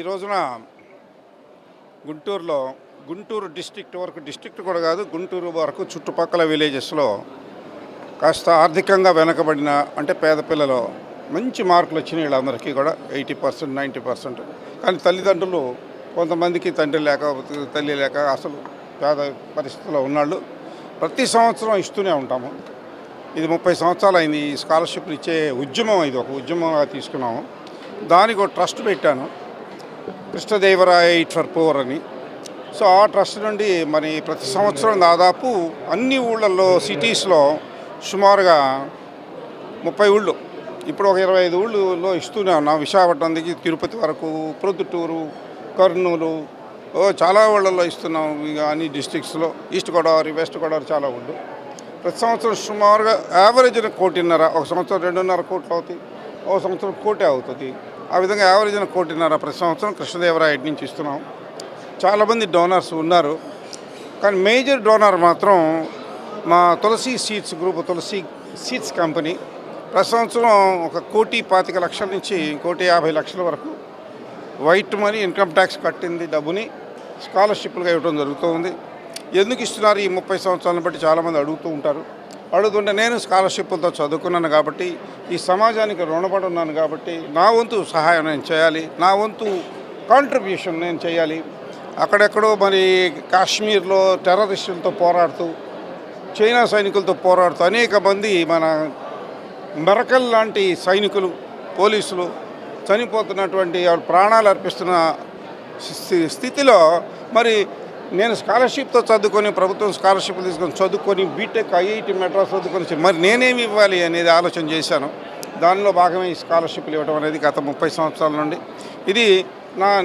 రోజున గుంటూరులో గుంటూరు డిస్ట్రిక్ట్ వరకు, డిస్ట్రిక్ట్ కూడా కాదు, గుంటూరు వరకు చుట్టుపక్కల విలేజెస్లో కాస్త ఆర్థికంగా వెనకబడిన అంటే పేద పిల్లలు మంచి మార్కులు వచ్చినాయి. వీళ్ళందరికీ కూడా 80%, 90%. కానీ తల్లిదండ్రులు కొంతమందికి తండ్రి లేక తల్లి లేక అసలు పేద పరిస్థితుల్లో ఉన్నాళ్ళు ప్రతి సంవత్సరం ఇస్తూనే ఉంటాము. ఇది 30 సంవత్సరాలు అయింది. ఈ స్కాలర్షిప్లు ఇచ్చే ఉద్యమం, ఇది ఒక ఉద్యమంగా తీసుకున్నాము. దానికి ఒక ట్రస్ట్ పెట్టాను, కృష్ణదేవరాయ ఎయిట్ ఫర్ పూర్ అని. సో ఆ ట్రస్ట్ నుండి మరి ప్రతి సంవత్సరం దాదాపు అన్ని ఊళ్ళల్లో, సిటీస్లో సుమారుగా 30 ఊళ్ళు, ఇప్పుడు ఒక 25 ఊళ్ళలో ఇస్తూనే ఉన్నాం. విశాఖపట్నం దిగి తిరుపతి వరకు, ప్రొద్దుటూరు, కర్నూలు, చాలా ఊళ్ళల్లో ఇస్తున్నాం. ఇక అన్ని డిస్ట్రిక్ట్స్లో, ఈస్ట్ గోదావరి, వెస్ట్ గోదావరి చాలా ఊళ్ళు. ప్రతి సంవత్సరం సుమారుగా యావరేజ్న 1.5 ఒక సంవత్సరం 2.5 కోట్లు అవుతాయి, ఒక సంవత్సరం 1 కోటి అవుతుంది. ఆ విధంగా యావరేజ్న 1.5 ప్రతి సంవత్సరం కృష్ణదేవరాయ నుంచి ఇస్తున్నాం. చాలామంది డోనర్స్ ఉన్నారు, కానీ మేజర్ డోనర్ మాత్రం మా తులసి సీడ్స్ గ్రూప్, తులసి సీడ్స్ కంపెనీ. ప్రతి సంవత్సరం 1,25,00,000 నుంచి 1,50,00,000 వరకు వైట్ మనీ, ఇన్కమ్ ట్యాక్స్ కట్టింది డబ్బుని స్కాలర్షిప్లుగా ఇవ్వడం జరుగుతుంది. ఎందుకు ఇస్తున్నారు ఈ 30 సంవత్సరాలను బట్టి చాలామంది అడుగుతూ ఉంటారు. అడుగుతుంటే నేను స్కాలర్షిప్లతో చదువుకున్నాను కాబట్టి, ఈ సమాజానికి రుణపడి ఉన్నాను కాబట్టి నా వంతు సహాయం నేను చేయాలి, నా వంతు కాంట్రిబ్యూషన్ నేను చేయాలి. అక్కడెక్కడో మరి కాశ్మీర్లో టెర్రరిస్టులతో పోరాడుతూ, చైనా సైనికులతో పోరాడుతూ అనేక మంది మన మెరకల్ లాంటి సైనికులు, పోలీసులు చనిపోతున్నటువంటి, వాళ్ళు ప్రాణాలు అర్పిస్తున్న స్థితిలో మరి నేను స్కాలర్షిప్తో చదువుకొని, ప్రభుత్వం స్కాలర్షిప్లు తీసుకొని చదువుకొని బీటెక్, ఐఐటి మెడ్రాస్ చదువుకొని మరి నేనేమి ఇవ్వాలి అనేది ఆలోచన చేశాను. దానిలో భాగమే ఈ స్కాలర్షిప్లు ఇవ్వడం అనేది గత 30 సంవత్సరాల నుండి. ఇది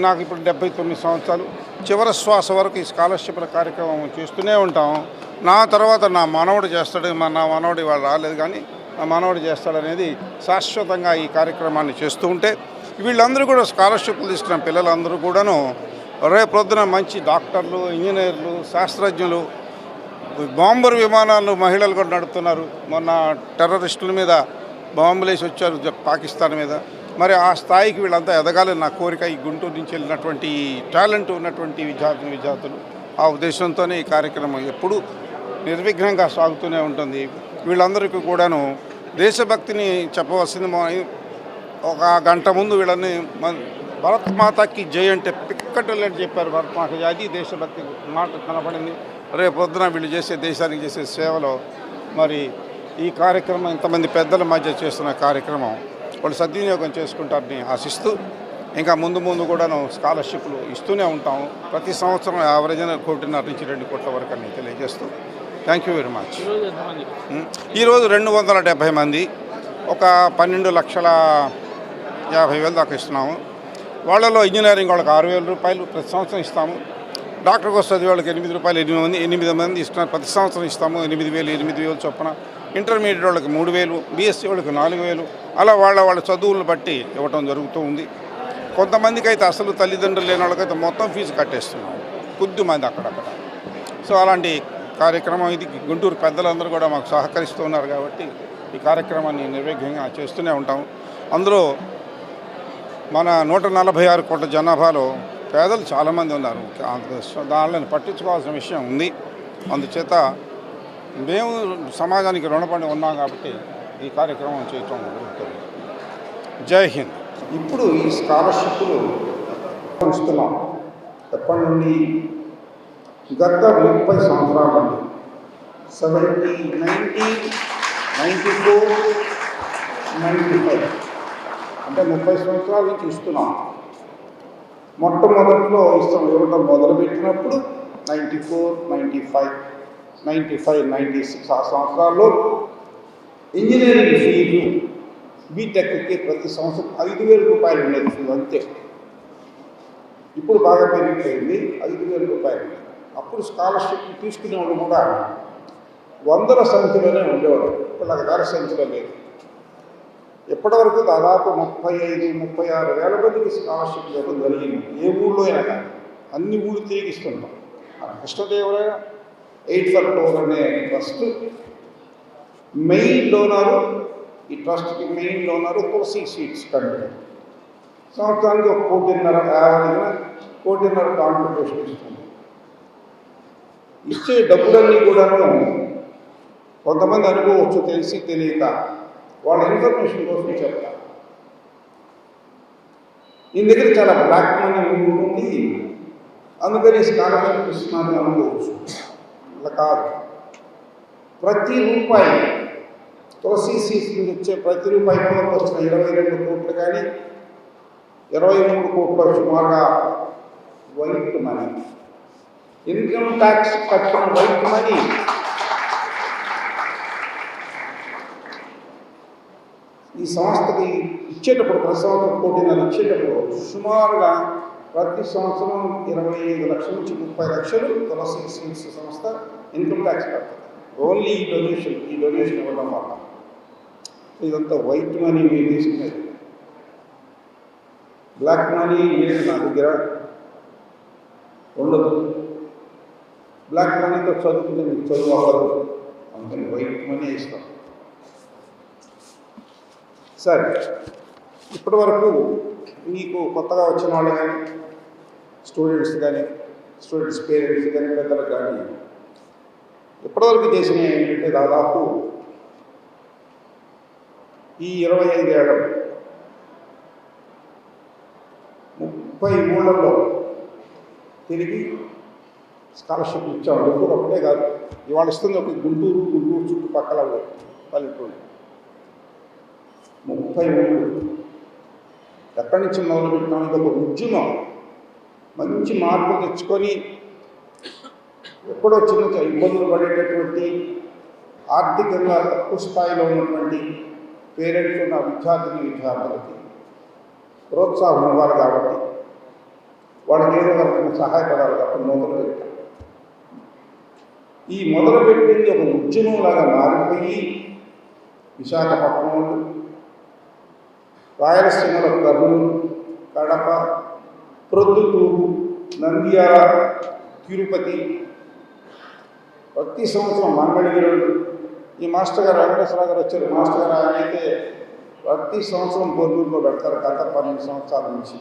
నాకు ఇప్పుడు 79 సంవత్సరాలు. చివరి శ్వాస వరకు ఈ స్కాలర్షిప్ల కార్యక్రమం చేస్తూనే ఉంటాం. నా తర్వాత నా మనవడు చేస్తాడు. నా మనవడు ఇవాళ రాలేదు, కానీ నా మనవడు చేస్తాడనేది శాశ్వతంగా ఈ కార్యక్రమాన్ని చేస్తూ ఉంటే, వీళ్ళందరూ కూడా స్కాలర్షిప్లు తీసుకున్న పిల్లలందరూ కూడాను రేపొద్దున మంచి డాక్టర్లు, ఇంజనీర్లు, శాస్త్రజ్ఞులు, బాంబర్ విమానాలు మహిళలు కూడా నడుపుతున్నారు. మొన్న టెర్రరిస్టుల మీద బాంబులు వేసి వచ్చారు పాకిస్తాన్ మీద. మరి ఆ స్థాయికి వీళ్ళంతా ఎదగాలని నా కోరిక. ఈ గుంటూరు నుంచి వెళ్ళినటువంటి టాలెంట్ ఉన్నటువంటి విద్యార్థులు, ఆ ఉద్దేశంతోనే ఈ కార్యక్రమం ఎప్పుడూ నిర్విఘ్నంగా సాగుతూనే ఉంటుంది. వీళ్ళందరికీ కూడాను దేశభక్తిని చెప్పవలసింది. ఒక గంట ముందు వీళ్ళని భరత్ మాతాకి జై అంటే పిక్కటలేని చెప్పారు. భరత్ మాత అది దేశభక్తి మాట కనపడింది. రేపు పొద్దున వీళ్ళు చేసే, దేశానికి చేసే సేవలో మరి ఈ కార్యక్రమం ఇంతమంది పెద్దల మధ్య చేస్తున్న కార్యక్రమం వాళ్ళు సద్వినియోగం చేసుకుంటారని ఆశిస్తూ, ఇంకా ముందు కూడాను స్కాలర్షిప్లు ఇస్తూనే ఉంటాము. ప్రతి సంవత్సరం యావరేజ్న 1.5 నుంచి 2 కోట్ల వరకు అని తెలియజేస్తూ థ్యాంక్ యూ వెరీ మచ్. ఈరోజు 270 మంది, ఒక 12,50,000 దాకా ఇస్తున్నాము. వాళ్ళలో ఇంజనీరింగ్ వాళ్ళకి 6,000 రూపాయలు ప్రతి సంవత్సరం ఇస్తాము. డాక్టర్ కోసం చదివే వాళ్ళకి 8 రూపాయలు, 8 మంది ఇస్తున్నారు. ప్రతి సంవత్సరం ఇస్తాము 8,000 చొప్పున. ఇంటర్మీడియట్ వాళ్ళకి 3,000, బీఎస్సీ వాళ్ళకి 4,000, అలా వాళ్ళ చదువులను బట్టి ఇవ్వటం జరుగుతూ ఉంది. కొంతమందికి అయితే అసలు తల్లిదండ్రులు లేని వాళ్ళకైతే మొత్తం ఫీజు కట్టేస్తున్నాం, కొద్దిమంది అక్కడక్కడ. సో అలాంటి కార్యక్రమం ఇది. గుంటూరు పెద్దలందరూ కూడా మాకు సహకరిస్తూ ఉన్నారు కాబట్టి ఈ కార్యక్రమాన్ని నిర్విఘ్నంగా చేస్తూనే ఉంటాము. అందులో మన 146 కోట్ల జనాభాలో పేదలు చాలామంది ఉన్నారు. దానిని పట్టించుకోవాల్సిన విషయం ఉంది. అందుచేత మేము సమాజానికి రుణపడి ఉన్నాం కాబట్టి ఈ కార్యక్రమం చేయటం జరుగుతుంది. జై హింద్. ఇప్పుడు ఈ స్కాలర్షిప్లు ఇస్తున్నాం ఎప్పటి నుండి? గత 30 సంవత్సరాల నుండి 70, 90, 94, 95 అంటే 30 సంవత్సరాల నుంచి ఇస్తున్నాం. మొట్టమొదట్లో ఇవ్వటం మొదలుపెట్టినప్పుడు 94, 95, 95, 96 ఆ సంవత్సరాల్లో ఇంజనీరింగ్ ఫీజు బీటెక్కి ప్రతి సంవత్సరం 5,000 రూపాయలు ఉండేది ఫీజు అంతే. ఇప్పుడు బాగా పెరిగిపోయింది, 5,000 రూపాయలు. అప్పుడు స్కాలర్షిప్ తీసుకునే వాళ్ళు కూడా 100ల సంఖ్యలోనే ఉండేవాడు, ఇప్పుడు 1,000 సంఖ్యలో లేదు. ఎప్పటివరకు దాదాపు 35-36 వేల మందికి స్కాలర్షిప్ ఇవ్వడం జరిగింది. ఏ ఊళ్ళో అయినా కానీ అన్ని ఊళ్ళు తిరిగి ఇస్తుంటాం. కృష్ణదేవరాయ ఎయిట్ ఫర్ పూర్ అనే ట్రస్ట్ మెయిన్ డోనరు, ఈ ట్రస్ట్కి మెయిన్ డోనరు తులసి సీడ్స్ కంపెనీ. సంవత్సరానికి 1,5,00,000 యావరేజ్న 1,5,00,000 కాంట్రిబ్యూషన్ ఇస్తుంది. ఇచ్చే డబ్బులన్నీ కూడాను కొంతమంది అనుకోవచ్చు తెలిసి తెలియక, వాళ్ళ ఇన్ఫర్మేషన్ కోసం చెప్తారు. ఈ దగ్గర చాలా బ్లాక్ మనీ ఉంటుంది, అందుకని స్కాలర్షిప్ ఇస్తున్నాను అనుకోవచ్చు. అలా కాదు. ప్రతి రూపాయి తులసి సీట్స్ నుంచి వచ్చే ప్రతి రూపాయి కూడా వచ్చిన 22 కోట్లు కానీ 23 కోట్లు సుమారుగా వైట్ మనీ, ఇన్కమ్ ట్యాక్స్ కట్టిన వైట్ మనీ ఈ సంస్థకి ఇచ్చేటప్పుడు ప్రతి సంవత్సరం 1,5,00,000 ఇచ్చేటప్పుడు సుమారుగా ప్రతి సంవత్సరం 25 లక్షల నుంచి 30 లక్షలు తులసి సీడ్స్ సంస్థ ఇన్కమ్ ట్యాక్స్ కడుతుంది. ఓన్లీ ఈ డొనేషన్ ఇవ్వడం వల్ల. ఇదంతా వైట్ మనీ మీరు తీసుకునేది. బ్లాక్ మనీ లేదు నా దగ్గర, ఉండదు. బ్లాక్ మనీతో చదువుకుంటే మీకు చదువు అవ్వదు, అందుకని వైట్ మనీ ఇస్తాం. సరే, ఇప్పటి వరకు మీకు కొత్తగా వచ్చిన వాళ్ళు కానీ స్టూడెంట్స్ పేరెంట్స్ కానీ పెద్దలు కానీ ఇప్పటివరకు చేసిన ఏంటంటే దాదాపు ఈ 25 ఏళ్ళ 30 ఊళ్ళల్లో తిరిగి స్కాలర్షిప్ ఇచ్చాము. గుంటూరు ఒకటే కాదు, ఇవాళ ఇస్తుంది ఒక గుంటూరు చుట్టుపక్కల పల్లెటూరు 30 ఊళ్ళు. ఎక్కడి నుంచి మొదలుపెట్టినాము? ఒక ఉద్యమం, మంచి మార్పు తెచ్చుకొని ఎక్కడో చిన్న ఇబ్బందులు పడేటటువంటి ఆర్థికంగా తక్కువ స్థాయిలో ఉన్నటువంటి పేరెంట్స్ ఉన్న విద్యార్థులకి ప్రోత్సాహం ఇవ్వాలి కాబట్టి వాళ్ళకి ఏదో రకంగా సహాయపడాలి కాబట్టి మొదలుపెట్టాం. ఈ మొదలుపెట్టింది ఒక ఉద్యమంలాగా మారిపోయి విశాఖపట్నం, రాయలసీమలో కర్నూలు, కడప, ప్రొద్దుటూరు, నంద్యాల, తిరుపతి, ప్రతి సంవత్సరం మంగళగిరుడు. ఈ మాస్టర్ గారు వెంకటేశ్వరరావు గారు వచ్చారు. మాస్టర్ గారు ఆయన అయితే ప్రతి సంవత్సరం పొద్దుల్లో పెడతారు. గత 12 సంవత్సరాల నుంచి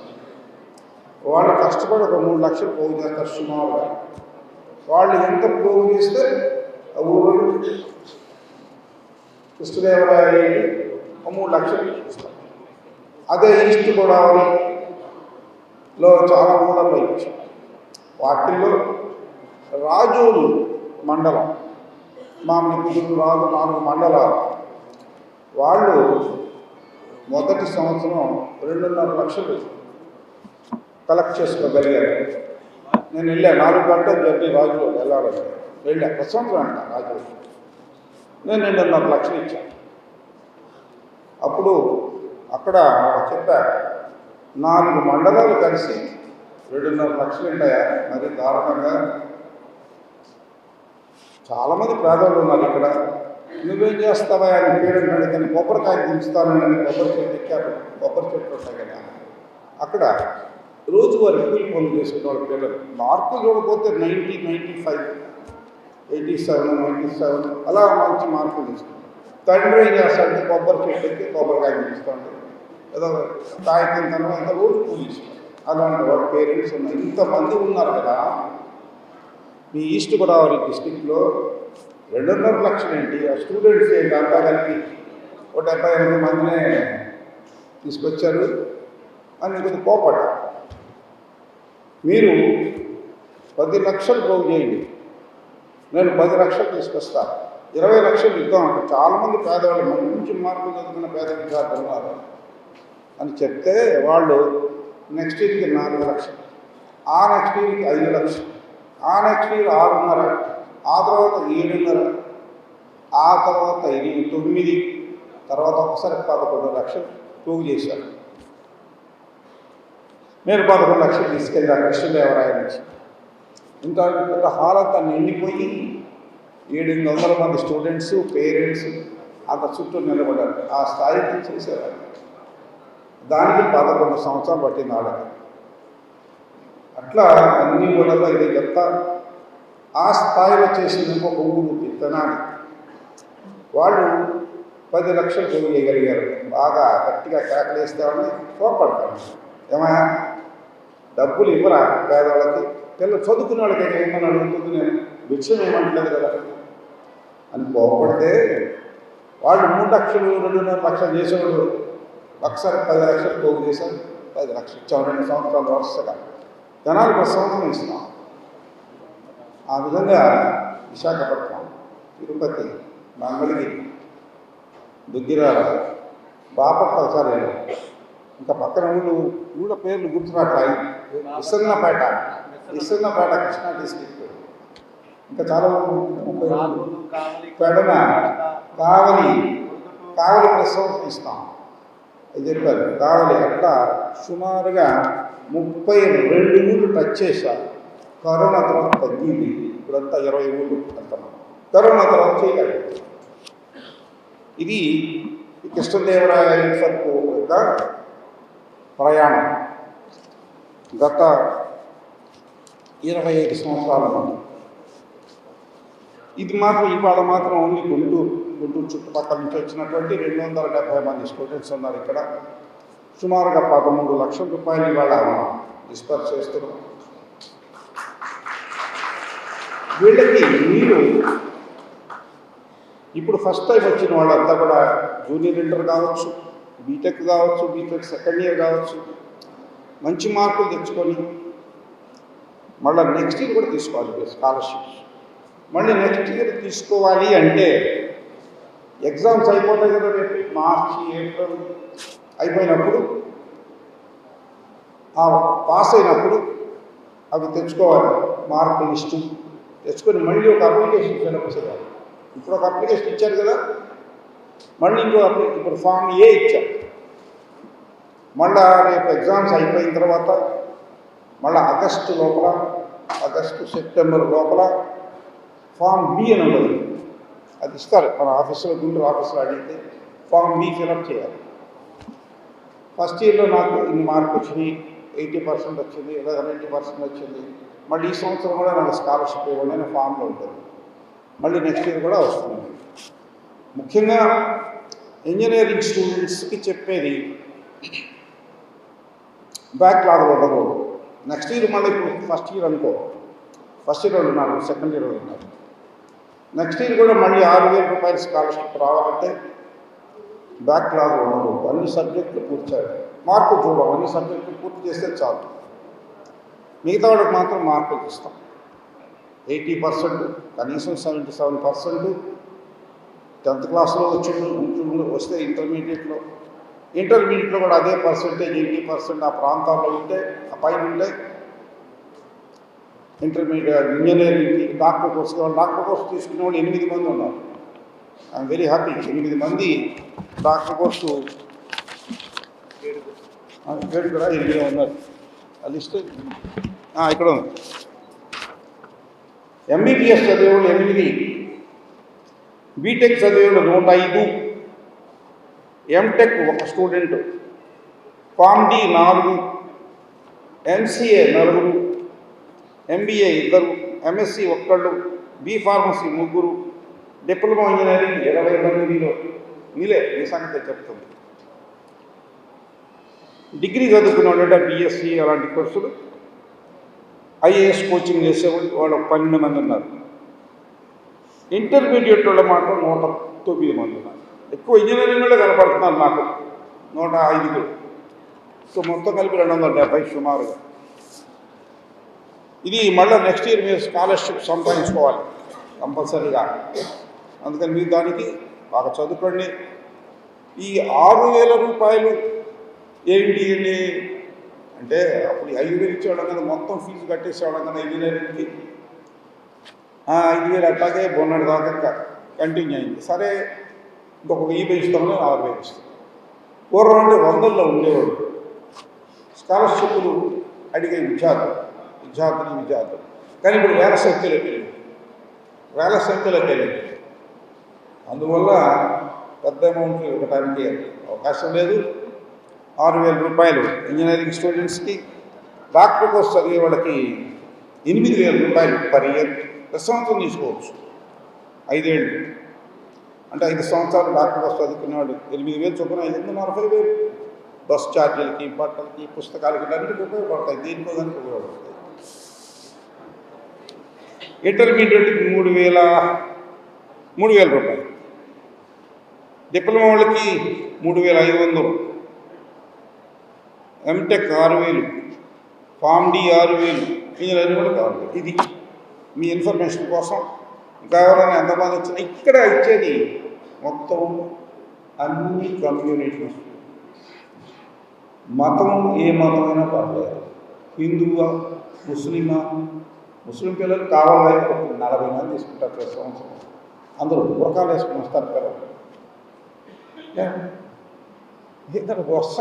వాళ్ళు కష్టపడి ఒక 3 లక్షలు పోగు చేస్తారు సుమారుగా. వాళ్ళు ఎంత పోగు చేస్తే ఆ ఊరు కృష్ణదేవరాయ 3 లక్షలు ఇస్తారు. అదే ఈస్ట్ గోదావరిలో చాలా ఊళ్ళల్లో ఇచ్చాం. వాటిల్లో రాజోలు మండలం, మామిడిపుదురు, రాజు 4 మండలాలు, వాళ్ళు మొదటి సంవత్సరం 2.5 లక్షలు కలెక్ట్ చేసుకోగలిగారు. నేను వెళ్ళాను, 4 గంటలు జర్నీ రాజులో వెళ్ళాలని వెళ్ళా. ప్రతి సంవత్సరం అంట రాజులో. నేను 2.5 లక్షలు ఇచ్చాను. అప్పుడు అక్కడ చెప్పారు, 4 మండలాలు కలిసి 2.5 లక్షలు ఉంటాయా? మరి దారుణంగా. చాలామంది పేదవాళ్ళు ఉన్నారు ఇక్కడ. నువ్వేం చేస్తావా అని పేరెంట్ అడిగితే కొబ్బరికాయ దించుతానని కొబ్బరి చెట్టు ఎక్కారు. కొబ్బరి చెట్లు ఉంటాయి కదా, అక్కడ రోజువారి కూలి పనులు చేసుకునే వాళ్ళ పిల్లలు మార్కులు చూడకపోతే 90, 95, 87, 97 అలా మంచి మార్కులు తీసుకుంటారు. తండ్రి ఏం చేస్తాడంటే కొబ్బరి చెట్టు ఎక్కి కొబ్బరికాయ దించుతాడు, ఏదో కాయ తింటాను, ఎంత రోజు కూలి ఇస్తారు. అలాంటి వాళ్ళ పేరెంట్స్ ఉన్నాయి. ఇంతమంది ఉన్నారు కదా. మీ ఈస్ట్ గోదావరి డిస్టిక్లో 2.5 లక్షలు ఏంటి? ఆ స్టూడెంట్స్ ఏంటి? అంతా కలిపి 78 మందినే తీసుకొచ్చారు అని కొద్దిగా కోపడ్డా. మీరు 10 లక్షలు పోగు చేయండి, నేను 10 లక్షలు తీసుకొస్తాను, 20 లక్షలు ఇద్దాం అంటే చాలామంది పేదవాళ్ళు, మంచి మార్కులు చదువుకున్న పేద విద్యార్థులు ఉన్నారు అని చెప్తే వాళ్ళు నెక్స్ట్ ఇయర్కి 4 లక్షలు, ఆ నెక్స్ట్ ఇయర్కి 5 లక్షలు, ఆ నెక్స్ట్ ఇయర్ 6.5, ఆ తర్వాత 7.5, ఆ తర్వాత 9, తర్వాత ఒకసారి 11 లక్షలు పోగు చేశారు. నేను 11 లక్షలు తీసుకెళ్ళాను కృష్ణదేవరాయ నుంచి. ఇంత పెద్ద హాల్ అంతా నిండిపోయి 700 మంది స్టూడెంట్స్, పేరెంట్స్ అంత చుట్టూ నిలబడ్డారు. ఆ స్థాయికి చేసేవారు. దానికి 11 సంవత్సరాలు పట్టింది వాళ్ళకి. అట్లా అన్ని ఊళ్ళలో ఇది చెప్తా. ఆ స్థాయిలో చేసిన ఒక ఊరు తెనాలి, వాళ్ళు 10 లక్షలు పోగు చేయగలిగారు. బాగా గట్టిగా కేకలేస్తే వాళ్ళని కోపడతారు. ఏమయ్యా డబ్బులు ఇవ్వరా పేదవాళ్ళకి, పిల్లలు చదువుకునే వాళ్ళకి ఏమని అడుగుతుంది, నేను విషయం ఏమంటలేదు కదా అని కోపడితే వాళ్ళు 3 లక్షలు 2.5 లక్షలు చేసేవాళ్ళు 10 లక్షలు పోగు చేశారు. 10 లక్షలు ఇచ్చాం 2 సంవత్సరాలు వరుసగా, జనాలు 10 సంవత్సరం ఇస్తున్నాం. ఆ విధంగా విశాఖపట్నం, తిరుపతి, మంగళగిరి, దుగ్గిరాల, బాపట్ల, సరే ఇంకా పక్కన ఊళ్ళ పేర్లు గుర్తురాట్ల, విసన్నపేట కృష్ణా డిస్ట్రిక్ట్, ఇంకా చాలా పెడన, కావలి 10 సంవత్సరం ఇస్తాం అది చెప్పారు. కావలి అట్లా సుమారుగా 32 ఊళ్ళు టచ్ చేశారు. కరోనా తర్వాత తగ్గింది, ఇప్పుడంతా 20 ఊళ్ళు వెళ్తున్నాం. కరోనా తర్వాత చేయలేదు. ఇది కృష్ణదేవరాయ ఇన్ఫర్కు యొక్క ప్రయాణం గత 25 సంవత్సరాల నుండి. ఇది మాత్రం ఇవాళ మాత్రం ఓన్లీ గుంటూరు చుట్టుపక్కల నుంచి వచ్చినటువంటి 270 మంది స్టూడెంట్స్ ఉన్నారు ఇక్కడ. సుమారుగా 13 లక్షల రూపాయలు ఇవాళ మనం డిస్పర్స్ చేస్తున్నాం. వీళ్ళకి మీరు ఇప్పుడు ఫస్ట్ టైం వచ్చిన వాళ్ళంతా కూడా జూనియర్ ఇంటర్ కావచ్చు, బీటెక్ కావచ్చు, బీటెక్ సెకండ్ ఇయర్ కావచ్చు, మంచి మార్కులు తెచ్చుకొని మళ్ళీ నెక్స్ట్ ఇయర్ కూడా తీసుకోవాలి స్కాలర్షిప్స్. మళ్ళీ నెక్స్ట్ ఇయర్ తీసుకోవాలి అంటే ఎగ్జామ్స్ అయిపోతాయి కదా, రేపు మార్చి ఏప్రిల్ అయిపోయినప్పుడు, పాస్ అయినప్పుడు అవి తెచ్చుకోవాలి. మార్క్ లిస్టు తెచ్చుకొని మళ్ళీ ఒక అప్లికేషన్ ఫిల్అప్ చేయాలి. ఇప్పుడు ఒక అప్లికేషన్ ఇచ్చారు కదా, మళ్ళీ ఇంకో ఇప్పుడు ఫామ్ ఏ ఇచ్చారు. మళ్ళా రేపు ఎగ్జామ్స్ అయిపోయిన తర్వాత మళ్ళీ ఆగస్టు సెప్టెంబర్ లోపల ఫామ్ బి అని ఉండదు, అది ఇస్తారు మన ఆఫీసులో, గుంటూరు ఆఫీసులో అడిగితే ఫామ్ బి ఫిల్అప్ చేయాలి. ఫస్ట్ ఇయర్లో నాకు ఇన్ని మార్క్ వచ్చినాయి, 80% వచ్చింది, లేదా 90% వచ్చింది, మళ్ళీ ఈ సంవత్సరం కూడా నాకు స్కాలర్షిప్ ఇవ్వండి అనే ఫామ్లో ఉంటుంది. మళ్ళీ నెక్స్ట్ ఇయర్ కూడా వస్తుంది. ముఖ్యంగా ఇంజనీరింగ్ స్టూడెంట్స్కి చెప్పేది బ్యాక్లాగ్ ఉండకూడదు. నెక్స్ట్ ఇయర్ మళ్ళీ ఇప్పుడు ఫస్ట్ ఇయర్ అనుకో, ఫస్ట్ ఇయర్ వాళ్ళు ఉన్నారు, సెకండ్ ఇయర్ వాళ్ళు ఉన్నారు, నెక్స్ట్ ఇయర్ కూడా మళ్ళీ 6,000 రూపాయలు స్కాలర్షిప్ రావాలంటే బ్యాక్లాగ్ ఉండకూడదు. అన్ని సబ్జెక్టులు పూర్తి చేయాలి, మార్కులు చూడాలి, అన్ని సబ్జెక్టులు పూర్తి చేస్తే చాలు. మిగతా వాళ్ళకి మాత్రం మార్కులు ఇస్తాం. 80%, కనీసం 77%. 10th క్లాస్లో వస్తే ఇంటర్మీడియట్లో కూడా అదే పర్సెంటేజ్ 80% ఆ ప్రాంతాల్లో ఉంటే, ఆ పైన ఉంటే ఇంటర్మీడియట్ ఇంజనీరింగ్కి డాక్టర్ కోర్సు తీసుకునే వాళ్ళు 8 మంది ఉన్నారు. I'm very happy. 8 మంది డాక్టర్ కోర్సు 7 కూడా 8 ఉన్నారు. ఆ లిస్ట్ ఇక్కడ ఉంది. ఎంబీబీఎస్ చదివేవాళ్ళు 8, బీటెక్ చదివేవాళ్ళు 105, MTech 1 student, pharm D 4, MCA 4, MBA 2, MSc 1, B pharmacy 3, diploma engineering 20 మందిలో మీలే ఈ సంగతి చెప్తుంది. డిగ్రీ చదువుకునే వాళ్ళంటే బీఎస్సీ అలాంటి కోర్సులు, ఐఏఎస్ కోచింగ్ చేసేవాళ్ళు వాళ్ళు 12 మంది ఉన్నారు. ఇంటర్మీడియట్ వాళ్ళ మాత్రం 109 మంది ఉన్నారు. ఎక్కువ ఇంజనీరింగ్ వాళ్ళే కనపడుతున్నారు నాకు, 105. సో మొత్తం కలిపి 270 సుమారుగా. ఇది మళ్ళీ నెక్స్ట్ ఇయర్ మీరు స్కాలర్షిప్ సంపాదించుకోవాలి కంపల్సరీగా. అందుకని మీరు దానికి బాగా చదువుకోండి. ఈ 6,000 రూపాయలు ఏంటి అంటే అప్పుడు 5,000 ఇచ్చేవాళ్ళం కదా, మొత్తం ఫీజు కట్టేసేవాళ్ళం కదా ఇంజనీరింగ్కి. 5,000 అట్లాగే బొన్నటి దాకా కంటిన్యూ అయింది. సరే ఇంకొక 1000 పెంచుతామని 6,000 ఇస్తాం. పూర్వం అంటే 100లో ఉండేవాడు స్కాలర్షిప్లు అడిగే విద్యార్థులు. కానీ ఇప్పుడు వేల సంఖ్యలోకి వెళ్ళింది. అందువల్ల పెద్ద అమౌంట్ ఇవ్వడానికి అవకాశం లేదు. 6,000 రూపాయలు ఇంజనీరింగ్ స్టూడెంట్స్కి, డాక్టర్ కోర్స్ చదివే వాళ్ళకి 8,000 రూపాయలు పర్ ఇయర్. సంవత్సరం తీసుకోవచ్చు, 5 ఏళ్ళు అంటే 5 సంవత్సరాలు డాక్టర్ కోర్స్ చదువుకునేవాడు 8,000 చొప్పున 540,000. బస్ ఛార్జీలకి, బట్టలకి, పుస్తకాలకి అన్నిటికీ ఉపయోగపడతాయి. దీనికో దానికి ఉపయోగపడతాయి. ఇంటర్మీడియట్కి 3,000 రూపాయలు, డిప్లొమా వాళ్ళకి 3,500, ఎంటెక్ 6,000, ఫామ్ డి 6,000, ఇంజనీరింగ్ కూడా కావాలి. ఇది మీ ఇన్ఫర్మేషన్ కోసం. ఇంకా ఎవరైనా ఎంతమంది వచ్చినా ఇక్కడ ఇచ్చేది మొత్తం అన్ని కమ్యూనిటీస్, మతం ఏ మతమైనా పర్లేదు, హిందువా, ముస్లిమా. ముస్లిం పిల్లలు కావాలని 40 మంది తీసుకుంటారు ప్రతి సంవత్సరం. అందరూ బురకాలు వేసుకుని వస్తారు పిల్లలు.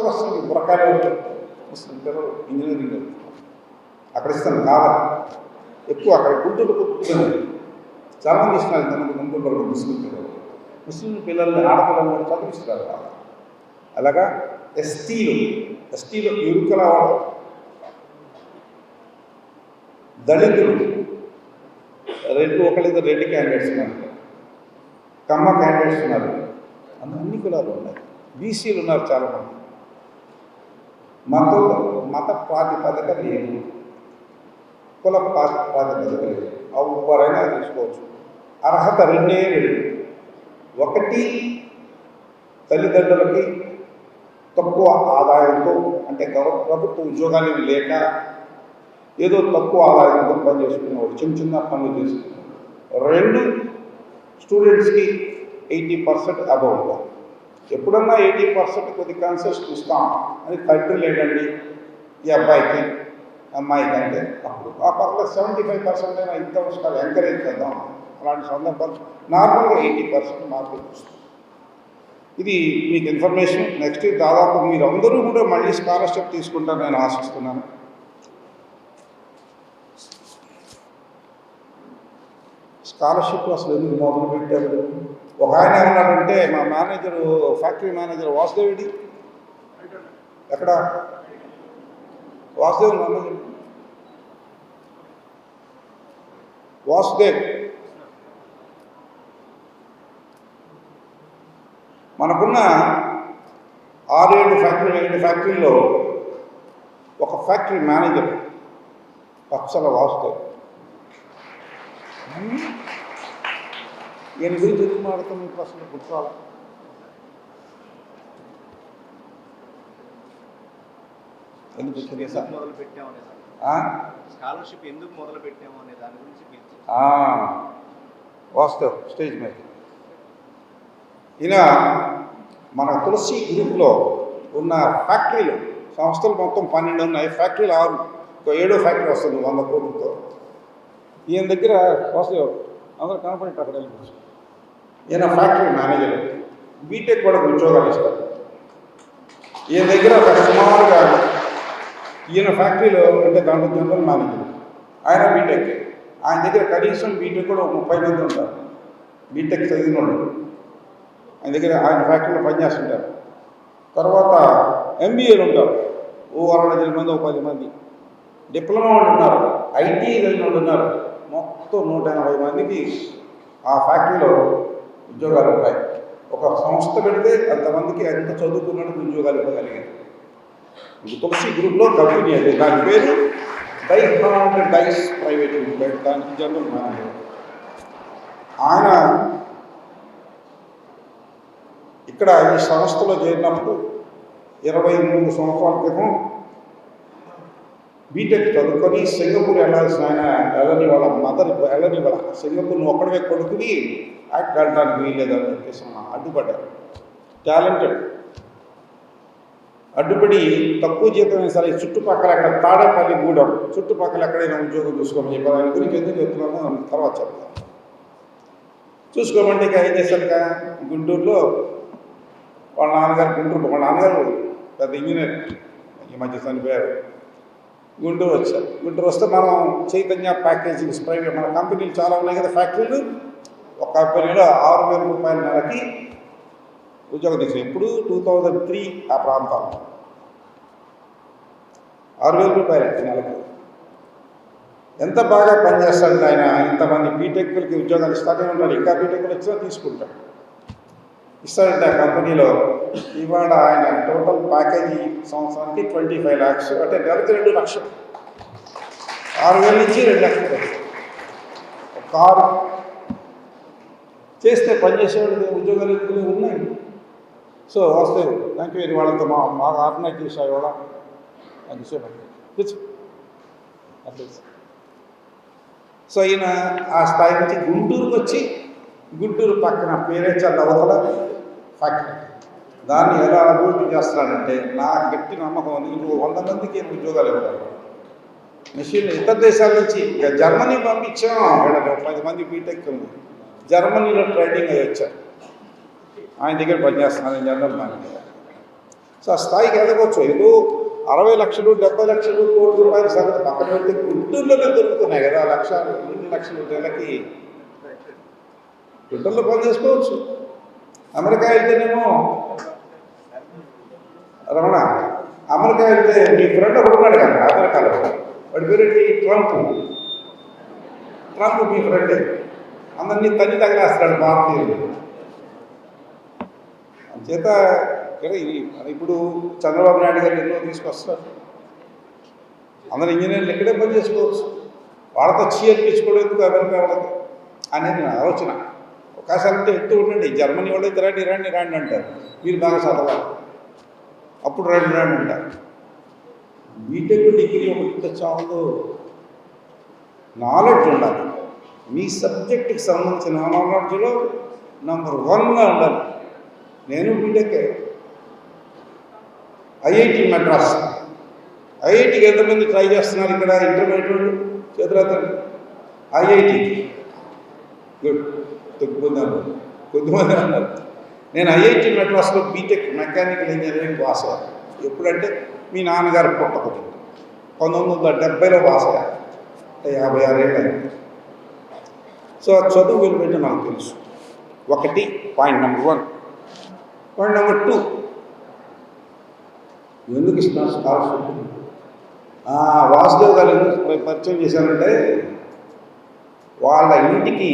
వస్తుంది బురకాలు ముస్లిం పిల్లలు ఇంజనీరింగ్ అక్కడ ఇస్తాను కావాలి ఎక్కువ. అక్కడ గుంటూరు కుట్టుకుని చాలామంది ఇస్తున్నారు. తనకు గుంటూరు ముస్లిం పిల్లల్ని ఆడపిల్లలు కూడా చదివిస్తున్నారు. అలాగా ఎస్టీలో ఇరుకల వాడు, దళితులు ఒకళ్ళిద్దరు రెడ్డి క్యాండిడేట్స్ ఉన్నారు, కమ్మ క్యాండిడేట్స్ ఉన్నారు, అన్ని కులాలు ఉన్నాయి, బీసీలు ఉన్నారు చాలామంది. మత ప్రాతిపదిక లేదు, కుల ప్రాతిపదిక లేదు. ఎవరైనా తీసుకోవచ్చు. అర్హత 2. ఒకటి, తల్లిదండ్రులకి తక్కువ ఆదాయంతో, అంటే ప్రభుత్వ ఉద్యోగాలు లేక ఏదో తక్కువ ఆదాయంతో పని చేసుకునేవాడు, చిన్న పనులు చేసుకునేవాడు. 2, స్టూడెంట్స్కి 80% అబౌవ్ ఉంటారు. ఎప్పుడన్నా 80% కొద్ది కన్సెషన్ ఇస్తాం అని తండ్రి లేదండి ఈ అబ్బాయికి అమ్మాయికి అంటే అప్పుడు ఆ పక్కన 75% అయినా ఇంత వస్తారు ఎంకరేజ్ చేద్దాం. అలాంటి సందర్భాలు నార్మల్గా 80% మార్కులు వస్తుంది. ఇది మీకు ఇన్ఫర్మేషన్. నెక్స్ట్ దాదాపు మీరు అందరూ కూడా మళ్ళీ స్కాలర్షిప్ తీసుకుంటారని నేను ఆశిస్తున్నాను. స్కాలర్షిప్ అసలు ఎందుకు మొదలు పెట్టారు? ఒక ఆయన ఏమన్నాడంటే, మా మేనేజరు, ఫ్యాక్టరీ మేనేజర్ వాసుదేవుడి, ఎక్కడ వాసుదేవ్ మేనేజర్ వాసుదేవ్, మనకున్న 6-7 ఫ్యాక్టరీలో ఒక ఫ్యాక్టరీ మేనేజర్ పచ్చల వాసుదేవ్. ఈయన గురించి ఎందుకు మాట్లాడతాం మీకు అసలు గుర్తురాలి? ఎందుకు మొదలు పెట్టామనే స్కాలర్షిప్ ఎందుకు మొదలు పెట్టాము అనే దాని గురించి వాస్తవ్ స్టేజ్ మీద ఈయన మన తులసి గ్రూప్లో ఉన్న ఫ్యాక్టరీలు, సంస్థలు మొత్తం 12 ఉన్నాయి, ఫ్యాక్టరీలు 6, 7వ ఫ్యాక్టరీ వస్తుంది 100 కోట్లతో. ఈయన దగ్గర వాస్తవ్ అందరూ కనపడేట్టు అక్కడ వెళ్ళి ఈయన ఫ్యాక్టరీ మేనేజర్, బీటెక్ కూడా ఉద్యోగాలు ఇస్తారు. ఈయన దగ్గర సుమారుగా ఈయన ఫ్యాక్టరీలో అంటే దాంట్లో జనరల్ మేనేజర్, ఆయన బీటెక్. ఆయన దగ్గర కనీసం బీటెక్ కూడా 30 మంది ఉంటారు, బీటెక్ చదివిన వాళ్ళు ఆయన దగ్గర ఆయన ఫ్యాక్టరీలో పనిచేస్తుంటారు. తర్వాత ఎంబీఏలు ఉంటారు, 60 మంది, 10 మంది. డిప్లొమా వాళ్ళు ఉన్నారు, ఐటీ చదివిన వాళ్ళు ఉన్నారు. మొత్తం 180 మందికి ఆ ఫ్యాక్టరీలో ఉద్యోగాలు ఉంటాయి. ఒక సంస్థ పెడితే అంతమందికి ఎంత చదువుకున్నట్టు ఉద్యోగాలు ఇవ్వగలిగారు. తులసి గ్రూప్లో కంపెనీ అది, దాని పేరు డైస్ ప్రైవేట్ లిమిటెడ్, దానికి జనరల్ మేనేజర్. ఆయన ఇక్కడ ఈ సంస్థలో చేరినప్పుడు 23 సంవత్సరాల క్రితం బీటెక్ చదువుకొని సింగపూర్ వెళ్ళాల్సిన ఆయన వెళ్ళని వాళ్ళ మదర్ వెళ్ళని వాళ్ళ సింగపూర్ నువ్వు ఒక్కడవే కొడుకుని యాక్ట్ వెళ్ళడానికి వీల్లేదని చెప్పేసి అడ్డుపడ్డారు. టాలెంటెడ్, అడ్డుపడి తక్కువ జీతమే సరే చుట్టుపక్కల అక్కడ తాడేపల్లి గూడెం చుట్టుపక్కల ఎక్కడైనా ఉద్యోగం చూసుకోమని చెప్పారు. ఆయన గురించి ఎందుకు చెప్తున్నామో తర్వాత చెప్తాను. చూసుకోమంటే ఇక ఏం చేశాక గుంటూరులో వాళ్ళ నాన్నగారు పెద్ద ఇంజనీర్, ఈ మధ్య చనిపోయారు. గుంటూరు వచ్చారు. గుంటూరు వస్తే మనం చైతన్య ప్యాకేజింగ్ ప్రైవేట్ మన కంపెనీలు చాలా ఉన్నాయి కదా ఫ్యాక్టరీలు. ఒక కంపెనీలో 6,000 రూపాయల నెలకి ఉద్యోగం తెచ్చారు. ఎప్పుడు 2003 ఆ ప్రాంతాల్లో 6,000 రూపాయలు నెలకి. ఎంత బాగా పనిచేస్తాడంటే ఆయన, ఇంతమంది బీటెక్లకి ఉద్యోగాలు ఇస్తానే ఉంటాడు. ఇంకా బీటెక్లు వచ్చినా తీసుకుంటాడు. ఇస్తారంటే ఆ కంపెనీలో ఇవాళ ఆయన టోటల్ ప్యాకేజీ సంవత్సరానికి 25 lakhs, అంటే నెలకు 2 లక్షలు, 6,000 నుంచి 2 లక్షలు. ఒక కారు చేస్తే పనిచేసేవాళ్ళకి ఉద్యోగాలు ఎక్కువ ఉన్నాయి. సో వస్తే థ్యాంక్ యూ వెరీ వాళ్ళంతా బాగా ఆర్గనైజ్ చేశారు కూడా అట్లీస్ట్. సో ఈయన ఆ స్థాయి నుంచి గుంటూరుకు వచ్చి, గుంటూరు పక్కన పేరేచల్ అవతల ఫ్యాక్టరీ, దాన్ని ఎలా అభివృద్ధి చేస్తున్నాడంటే నాకు గట్టి నమ్మకం ఉంది. ఇంకో 100 మందికి ఉద్యోగాలు ఇవ్వగలరు. మెషిన్ ఇతర దేశాల నుంచి జర్మనీ పంపించాం, వీళ్ళకి 10 మంది బీటెక్ ఉంది, జర్మనీలో ట్రైనింగ్ అయ్యి వచ్చారు, ఆయన దగ్గర పనిచేస్తున్నాను జనరల్ మేనేజర్. సో ఆ స్థాయికి ఎదగవచ్చు. ఏదో 60 లక్షలు 70 లక్షలు కోట్ల రూపాయల సంగతి పక్కన పెడితే గుంటూరులోనే దొరుకుతున్నాయి కదా 2 లక్షల నెలకి. గుంటూరులో పని చేసుకోవచ్చు. అమెరికా వెళ్తేనేమో రమణ, అమెరికా వెళ్తే మీ ఫ్రెండ్ ఒకడు ఉన్నాడు కదా అమెరికాలో, వాడి పేరేంటి, ట్రంప్ మీ ఫ్రెండే, అందరినీ తల్లి తగిలేస్తాడు భారతీయులు. అంచేత ఇప్పుడు చంద్రబాబు నాయుడు గారు ఎన్నో తీసుకొస్తారు, అందరు ఇంజనీర్లు ఇక్కడే పని చేసుకోవచ్చు, వాళ్ళతో అనిపించుకోవడం ఎందుకు అమెరికా వాళ్ళకి అనేది నా ఆలోచన. అవకాశాలు అంటే ఎత్తు ఉండండి. జర్మనీ వాళ్ళు అయితే రండి అంటారు, మీరు బాగా చదవాలి, అప్పుడు రండి అంటారు. బీటెక్ డిగ్రీ ఒకటి చాలు, నాలెడ్జ్ ఉండాలి. మీ సబ్జెక్టుకి సంబంధించిన నాలెడ్జ్లో నంబర్ 1గా ఉండాలి. నేను బీటెక్ ఐఐటి మద్రాస్, ఐఐటికి ఎంతమంది ట్రై చేస్తున్నారు ఇక్కడ ఇంటర్మీడియట్ వాళ్ళు చేతురాతండి. ఐఐటి గుడ్, కొద్దిమంది అన్నారు. నేను ఐఐటి మద్రాస్లో బీటెక్ మెకానికల్ ఇంజనీరింగ్ పాస్ అయ్యాను. ఎప్పుడంటే మీ నాన్నగారు పుట్టకూడదు 1970లో పాస్ అయ్యాను, అంటే 56 ఏళ్ళు అయింది. సో చదువు వెళ్ళిపోయింటే నాకు తెలుసు. ఒకటి పాయింట్ నెంబర్ 1. పాయింట్ నెంబర్ 2, ఎందుకు ఇష్టం స్కాలర్షిప్. వాసుదేవ్ గారు ఎందుకు పరిచయం చేశారంటే, వాళ్ళ ఇంటికి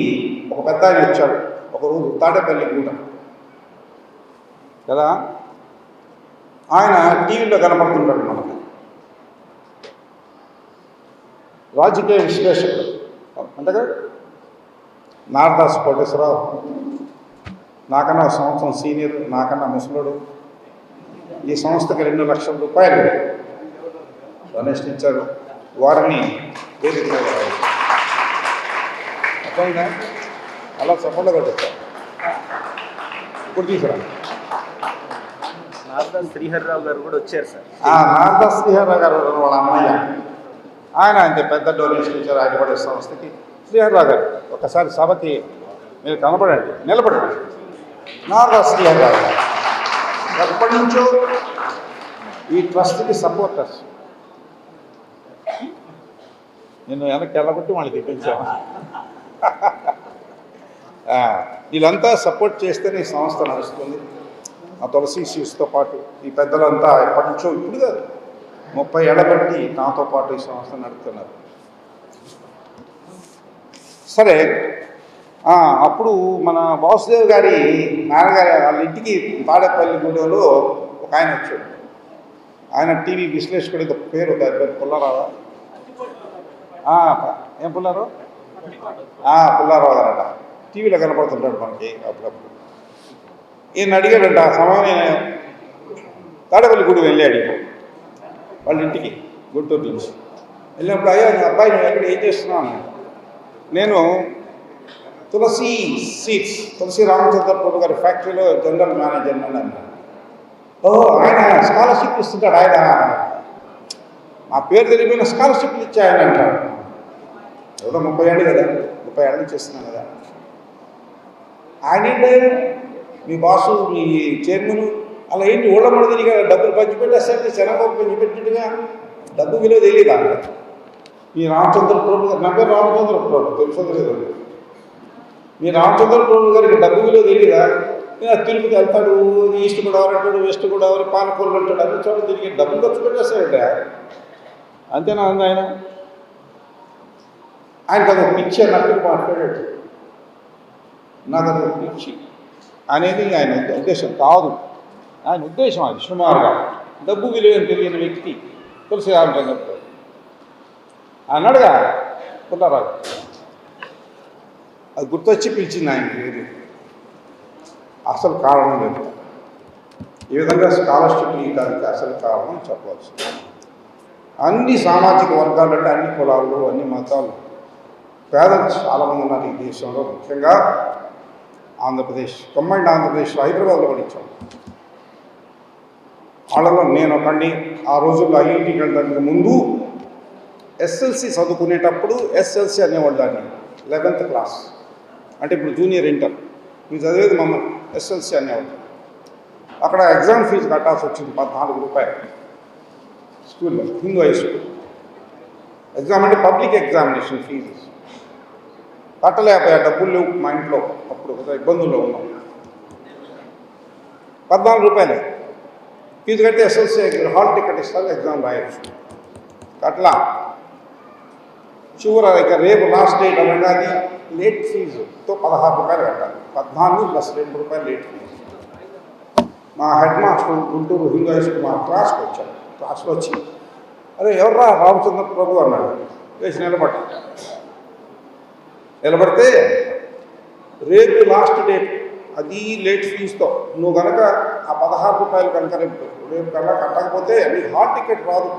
ఒక పెద్ద ఆయన వచ్చాడు ఒకరోజు, తాడేపల్లి గూడ కదా, ఆయన టీవీలో కనపడుతుంటాడు మనకి, రాజకీయ విశ్లేషకుడు అంతగా. నారదాస్ కోటేశ్వరరావు నాకన్నా 1 సంవత్సరం సీనియర్, నాకన్నా ముసలుడు. ఈ సంస్థకి 2 లక్షల రూపాయలు డొనేషన్ ఇచ్చారు. వారిని వేదిక అర్థమైందా, అలా సఫలంగా కొట్టేస్తారు. ఇప్పుడు తీసుకురా. నారదాస్ శ్రీహర్రావు గారు కూడా వచ్చారు సార్. నారదాస్ శ్రీహర్రావు గారు వాళ్ళ అన్నయ్య, ఆయన అంతే పెద్ద డొనేషన్ ఇచ్చారు ఆదిపడే సంస్థకి. శ్రీహర్రావు గారు ఒకసారి సభకి మీరు కనపడండి, నిలబడండి. నారదాస్ శ్రీహర్రావు గారు ఎప్పటి నుంచో ఈ ట్రస్ట్కి సపోర్టర్స్. నేను వెనక్కి వెళ్ళబట్టి వాళ్ళకి తెప్పించాను. వీళ్ళంతా సపోర్ట్ చేస్తేనే ఈ సంస్థ నడుస్తుంది. ఆ తులసి సీస్తో పాటు ఈ పెద్దలంతా ఎప్పటి నుంచో, ఇప్పుడు కాదు 30 ఏళ్ళ బట్టి నాతో పాటు ఈ సంస్థ నడుపుతున్నారు. సరే, అప్పుడు మన వాసుదేవ్ గారి నాన్నగారి వాళ్ళ ఇంటికి తాడేపల్లి గూడెంలో ఒక ఆయన వచ్చాడు. ఆయన టీవీ విశ్లేషకుడు, పేరు పుల్లారావా, ఏం పుల్లారావు, పుల్లారావు గారట. టీవీలో కనపడుతుంటాడు మనకి అప్పుడప్పుడు. ఈయన అడిగాడంట, ఆ సమయం నేను తాడేపల్లి గూడెం వెళ్ళాడు వాళ్ళ ఇంటికి గుంటూరు నుంచి. వెళ్ళినప్పుడు, అయ్యా నా అబ్బాయి నువ్వు ఎక్కడ ఏం చేస్తున్నావు? నేను తులసి సీడ్స్, తులసి రామచంద్రప్రభు గారి ఫ్యాక్టరీలో జనరల్ మేనేజర్ అన్నాను. ఆయన స్కాలర్షిప్ ఇస్తుంటాడు, ఆయన మా పేరు తెలియపోయిన స్కాలర్షిప్లు ఇచ్చాయని అంటాడు. ఏదో 30 ఏళ్ళు కదా, 30 ఏళ్ళ నుంచి ఇస్తున్నాను కదా. ఆయన ఏంటి మీ బాసు, మీ చైర్మన్ అలా ఏంటి ఓళ్ళ మడదిగా డబ్బులు పంచిపెట్టేసరికి శనగపప్పు పంచిపెట్టినట్టుగా డబ్బు విలువ తెలియదా? మీ రామచంద్రప్రభు గారు, నా పేరు రామచంద్రప్రభు, తెలుసో తెలియదు. మీ రామచంద్రప్రభు గారికి డబ్బు విలువ తెలియదా? తిరుపతి వెళ్తాడు, ఈస్ట్ గోదావరి అంటాడు, వెస్ట్ గోదావరి, పాలకొల్లు అంటాడు, అన్ని చోట్ల తిరిగి డబ్బులు ఖర్చు పెట్టేస్తాడంటే అంతేనా అంది ఆయన. ఆయనకు అదొక పిచ్చి అన్నట్టు మాట్లాడాడు. నాకు అదొక పిచ్చి. అనేది ఆయన ఉద్దేశం కాదు. ఆయన ఉద్దేశం అది సుమారుగా డబ్బు విలువని తెలియని వ్యక్తి తులసి రామచంద్ర అన్నాడుగా పుల్లారావు. అది గుర్తొచ్చి పిలిచింది ఆయన లేదు. అసలు కారణం లేదు. ఈ విధంగా స్కాలర్షిప్ ఇవ్వడానికి అసలు కారణం చెప్పవచ్చు. అన్ని సామాజిక వర్గాలు అంటే అన్ని కులాలు, అన్ని మతాలు, పేదలు చాలామంది ఉన్నారు ఈ దేశంలో. ముఖ్యంగా ఆంధ్రప్రదేశ్, కంబైండ్ ఆంధ్రప్రదేశ్లో హైదరాబాద్లో కూడా ఇచ్చాం. వాళ్ళలో నేను ఒకండి. ఆ రోజుల్లో ఐఐటీకి వెళ్ళడానికి ముందు ఎస్ఎల్సి చదువుకునేటప్పుడు ఎస్ఎల్సి అనేవాళ్ళు దాన్ని 11th క్లాస్, అంటే ఇప్పుడు జూనియర్ ఇంటర్. మీరు చదివేది మమ్మల్ని ఎస్ఎల్సి అనేవాళ్ళు. అక్కడ ఎగ్జామ్ ఫీజు కట్టాల్సి వచ్చింది 14 రూపాయలు స్కూల్లో, హిందూ హై స్కూల్. ఎగ్జామ్ అంటే పబ్లిక్ ఎగ్జామినేషన్ ఫీజు కట్టలేకపోయా, డబ్బులు లేవు మా ఇంట్లో. అప్పుడు ఒక ఇబ్బందుల్లో ఉన్నాం. 14 రూపాయలే ఫీజు కట్టి ఎస్ఎల్సి హాల్ టికెట్ ఇస్తారు, ఎగ్జామ్ రాయొచ్చు. అట్లా చివర ఇక రేపు లాస్ట్ డేట్ అనగాది లేట్ ఫీజుతో 16 రూపాయలు కట్టాలి. 14 ప్లస్ 2 రూపాయలు లేట్ ఫీజు. మా head master Guntur Hindu high school మా క్లాస్కి వచ్చాడు. క్లాస్లో వచ్చి, అరే ఎవర్రా రామచంద్ర ప్రభు అన్నాడు. వేసి నిలబడితే రేపు లాస్ట్ డేట్, అది లేట్ ఫీజుతో నువ్వు కనుక ఆ 16 రూపాయలు కనుక రేపు కన్నా కట్టకపోతే నీకు హాల్ టికెట్ రాదు.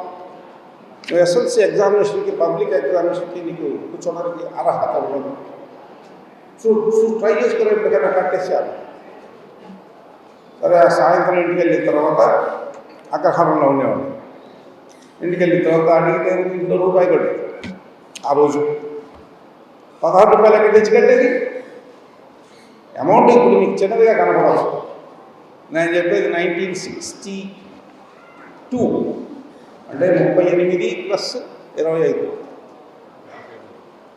నువ్వు ఎస్ఎల్సి ఎగ్జామినేషన్కి, పబ్లిక్ ఎగ్జామినేషన్కి నీకు కూర్చోడానికి అర్హత ఉండదు. ట్రై చేసుకునే ఎప్పటికైనా కట్టేసాను. సరే, ఆ సాయంత్రం ఇంటికి వెళ్ళిన తర్వాత అగ్రహారంలో ఉండేవాడు. ఇంటికి వెళ్ళిన తర్వాత అడిగితే 2 రూపాయలు కట్టేది. ఆ రోజు 16 రూపాయలు ఎక్కడ తెచ్చి కట్టేది. అమౌంట్ ఇప్పుడు మీకు చిన్నదిగా కనపడవచ్చు. నేను చెప్పేది 1962, అంటే 38 ప్లస్ 25,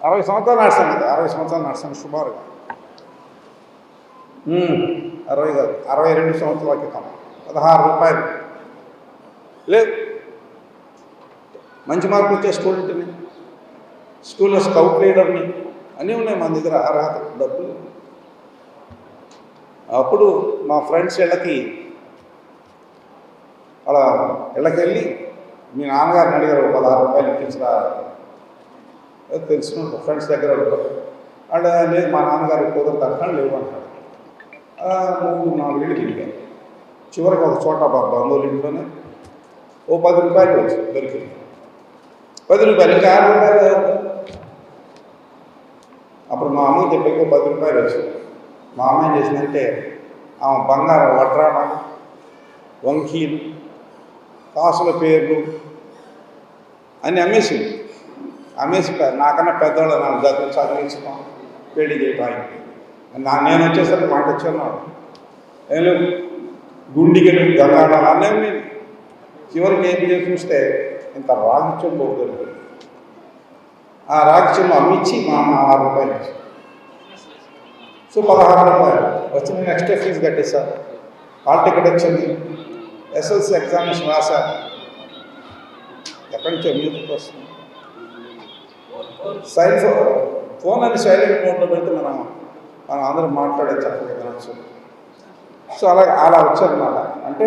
60 సంవత్సరాలు నడుస్తాను కదా. 60 సంవత్సరాలు నడుస్తాను సుమారుగా. 60 కాదు, 62 సంవత్సరాల క్రితం 16 రూపాయలు. లేదు, మంచి మార్కులు వచ్చే స్టూడెంట్ని, స్కూల్లో స్కౌట్ లీడర్ని, అన్నీ ఉన్నాయి మన దగ్గర అర్హత, డబ్బులు. అప్పుడు మా ఫ్రెండ్స్ ఇళ్ళకి వెళ్ళి మీ నాన్నగారిని అడిగారు, 16 రూపాయలు ఇప్పించరా. తెలిసిన ఫ్రెండ్స్ దగ్గర అంటే లేదు మా నాన్నగారు కుదరదు అంటాను, లేవు అంటాడు. 3-4 ఇళ్ళు తిరిగాను. చివరికి ఒక చోట బంధువుల ఇంట్లోనే ఓ 10 రూపాయలు వచ్చి దొరికింది. 10 రూపాయలు, ఇంకా 6 రూపాయలు. అప్పుడు మా అమ్మకి చెప్పాక 10 రూపాయలు వచ్చింది. మా అమ్మ ఏం చేసిందంటే ఆమె బంగారం వడ్రాణాలు, వంకీలు, కాసుల పేర్లు అన్నీ అమ్మేసింది. అమ్మేసి నాకన్నా పెద్దవాళ్ళు 4 జతలు చదివించడం, పెళ్లి చేయడానికి. నేను వచ్చేసరికి మాట వచ్చేవాడు. నేను గుండిగలు, గంగాళాలు అన్నీ ఉండేది. చివరికి ఏం చేసి చూస్తే ఇంత రాగిత్యం పోతుంది. ఆ రాగిత్యం అమ్మించి మా అమ్మ 6 రూపాయలు ఇచ్చింది. సో 16 రూపాయలు వచ్చింది. నెక్స్ట్ ఫీజు కట్టేశాను. హాల్ టికెట్ వచ్చింది. ఎస్ఎల్సి ఎగ్జామినేషన్ రాశాను. ఎక్కడి నుంచో మ్యూజిక్ వస్తుంది. ఫోన్ అని సైలెంట్ మోడ్లో పెడితే మనం అందరం మాట్లాడే చక్కగా వినొచ్చు. సో అలా వచ్చారన్నమాట. అంటే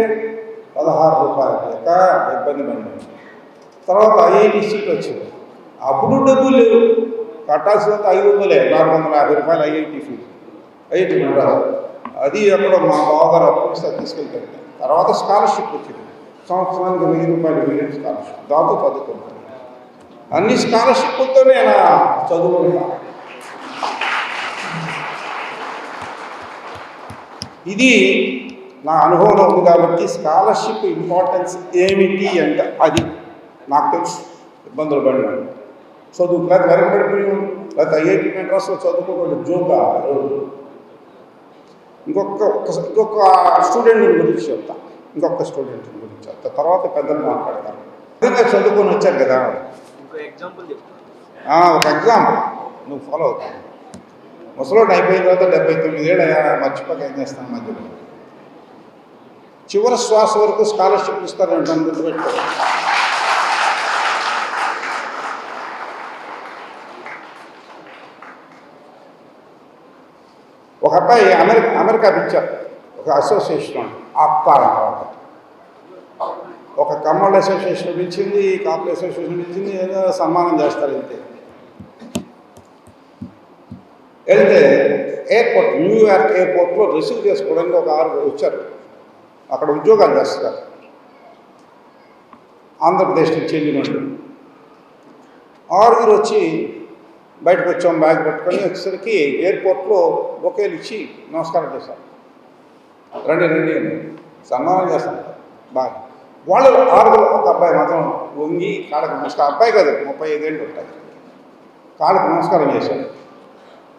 16 రూపాయలు లెక్క ఇబ్బంది పడింది. తర్వాత ఐఐటి సీట్ వచ్చింది. అప్పుడు డబ్బులు లేవు, కట్టాల్సినంత 5 రూపాయలే, 450 రూపాయలు ఐఐటి ఫీజు. ఐఐటి మద్రాసు అది అక్కడ మా బావగారు అప్పుడు తీసుకెళ్తారు. తర్వాత స్కాలర్షిప్ వచ్చింది. సంవత్సరానికి 1000 రూపాయలు మిలియన్ స్కాలర్షిప్, దాంతో చదువుకుంటాను. అన్ని స్కాలర్షిప్లతోనే నా చదువుకుంటా. ఇది నా అనుభవంలో ఉంది కాబట్టి స్కాలర్షిప్ ఇంపార్టెన్స్ ఏమిటి అంటే అది నాకు తెలుసు. ఇబ్బందులు పడినాడు, చదువు లేకపోతే వెనకబడిపోయాడు, లేకపోతే ఐఐటి మెడ్రాస్లో చదువుకోవాలి జోగా. ఇంకొక స్టూడెంట్ గురించి చెప్తా, ఇంకొక స్టూడెంట్ గురించి చెప్తా, తర్వాత పెద్దలు మాట్లాడతాను. నిజంగా చదువుకొని వచ్చారు కదా. ఒక ఎగ్జాంపుల్ నువ్వు ఫాలో అవుతావు. ముసలోడు అయిపోయిన తర్వాత 79 ఏళ్ళు మర్చిపోక ఏం చేస్తాను మధ్యలో. చివరి శ్వాస వరకు స్కాలర్షిప్ ఇస్తారంటే నన్ను గుర్తుపెట్టుకో. ఒక అబ్బాయి అమెరికా పిలిచారు, ఒక అసోసియేషన్ ఆప్కా అన్నమాట. ఒక కమ్మళ్ళ అసోసియేషన్ పిలిచింది, కాపుల అసోసియేషన్ పిలిచింది, ఏదో సన్మానం చేస్తారు. వెళ్తే ఎయిర్పోర్ట్, న్యూయార్క్ ఎయిర్పోర్ట్లో రిసీవ్ చేసుకోవడానికి ఒక 6 వచ్చారు. అక్కడ ఉద్యోగాలు చేస్తారు, ఆంధ్రప్రదేశ్ నుంచి చెందినట్టు. 6 వచ్చి బయటకు వచ్చాం, బ్యాగ్ పెట్టుకొని వచ్చేసరికి ఎయిర్పోర్ట్లో బొకేలు ఇచ్చి నమస్కారం చేశారు. రండి రండి అని సన్మానం చేస్తాను బాగా. వాళ్ళు 6 ఒక అబ్బాయి మాత్రం వంగి కాళ్ళకు నమస్కారం, అబ్బాయి కాదు 35 ఏళ్ళు ఉంటాయి, కాళ్ళకు నమస్కారం చేశాడు.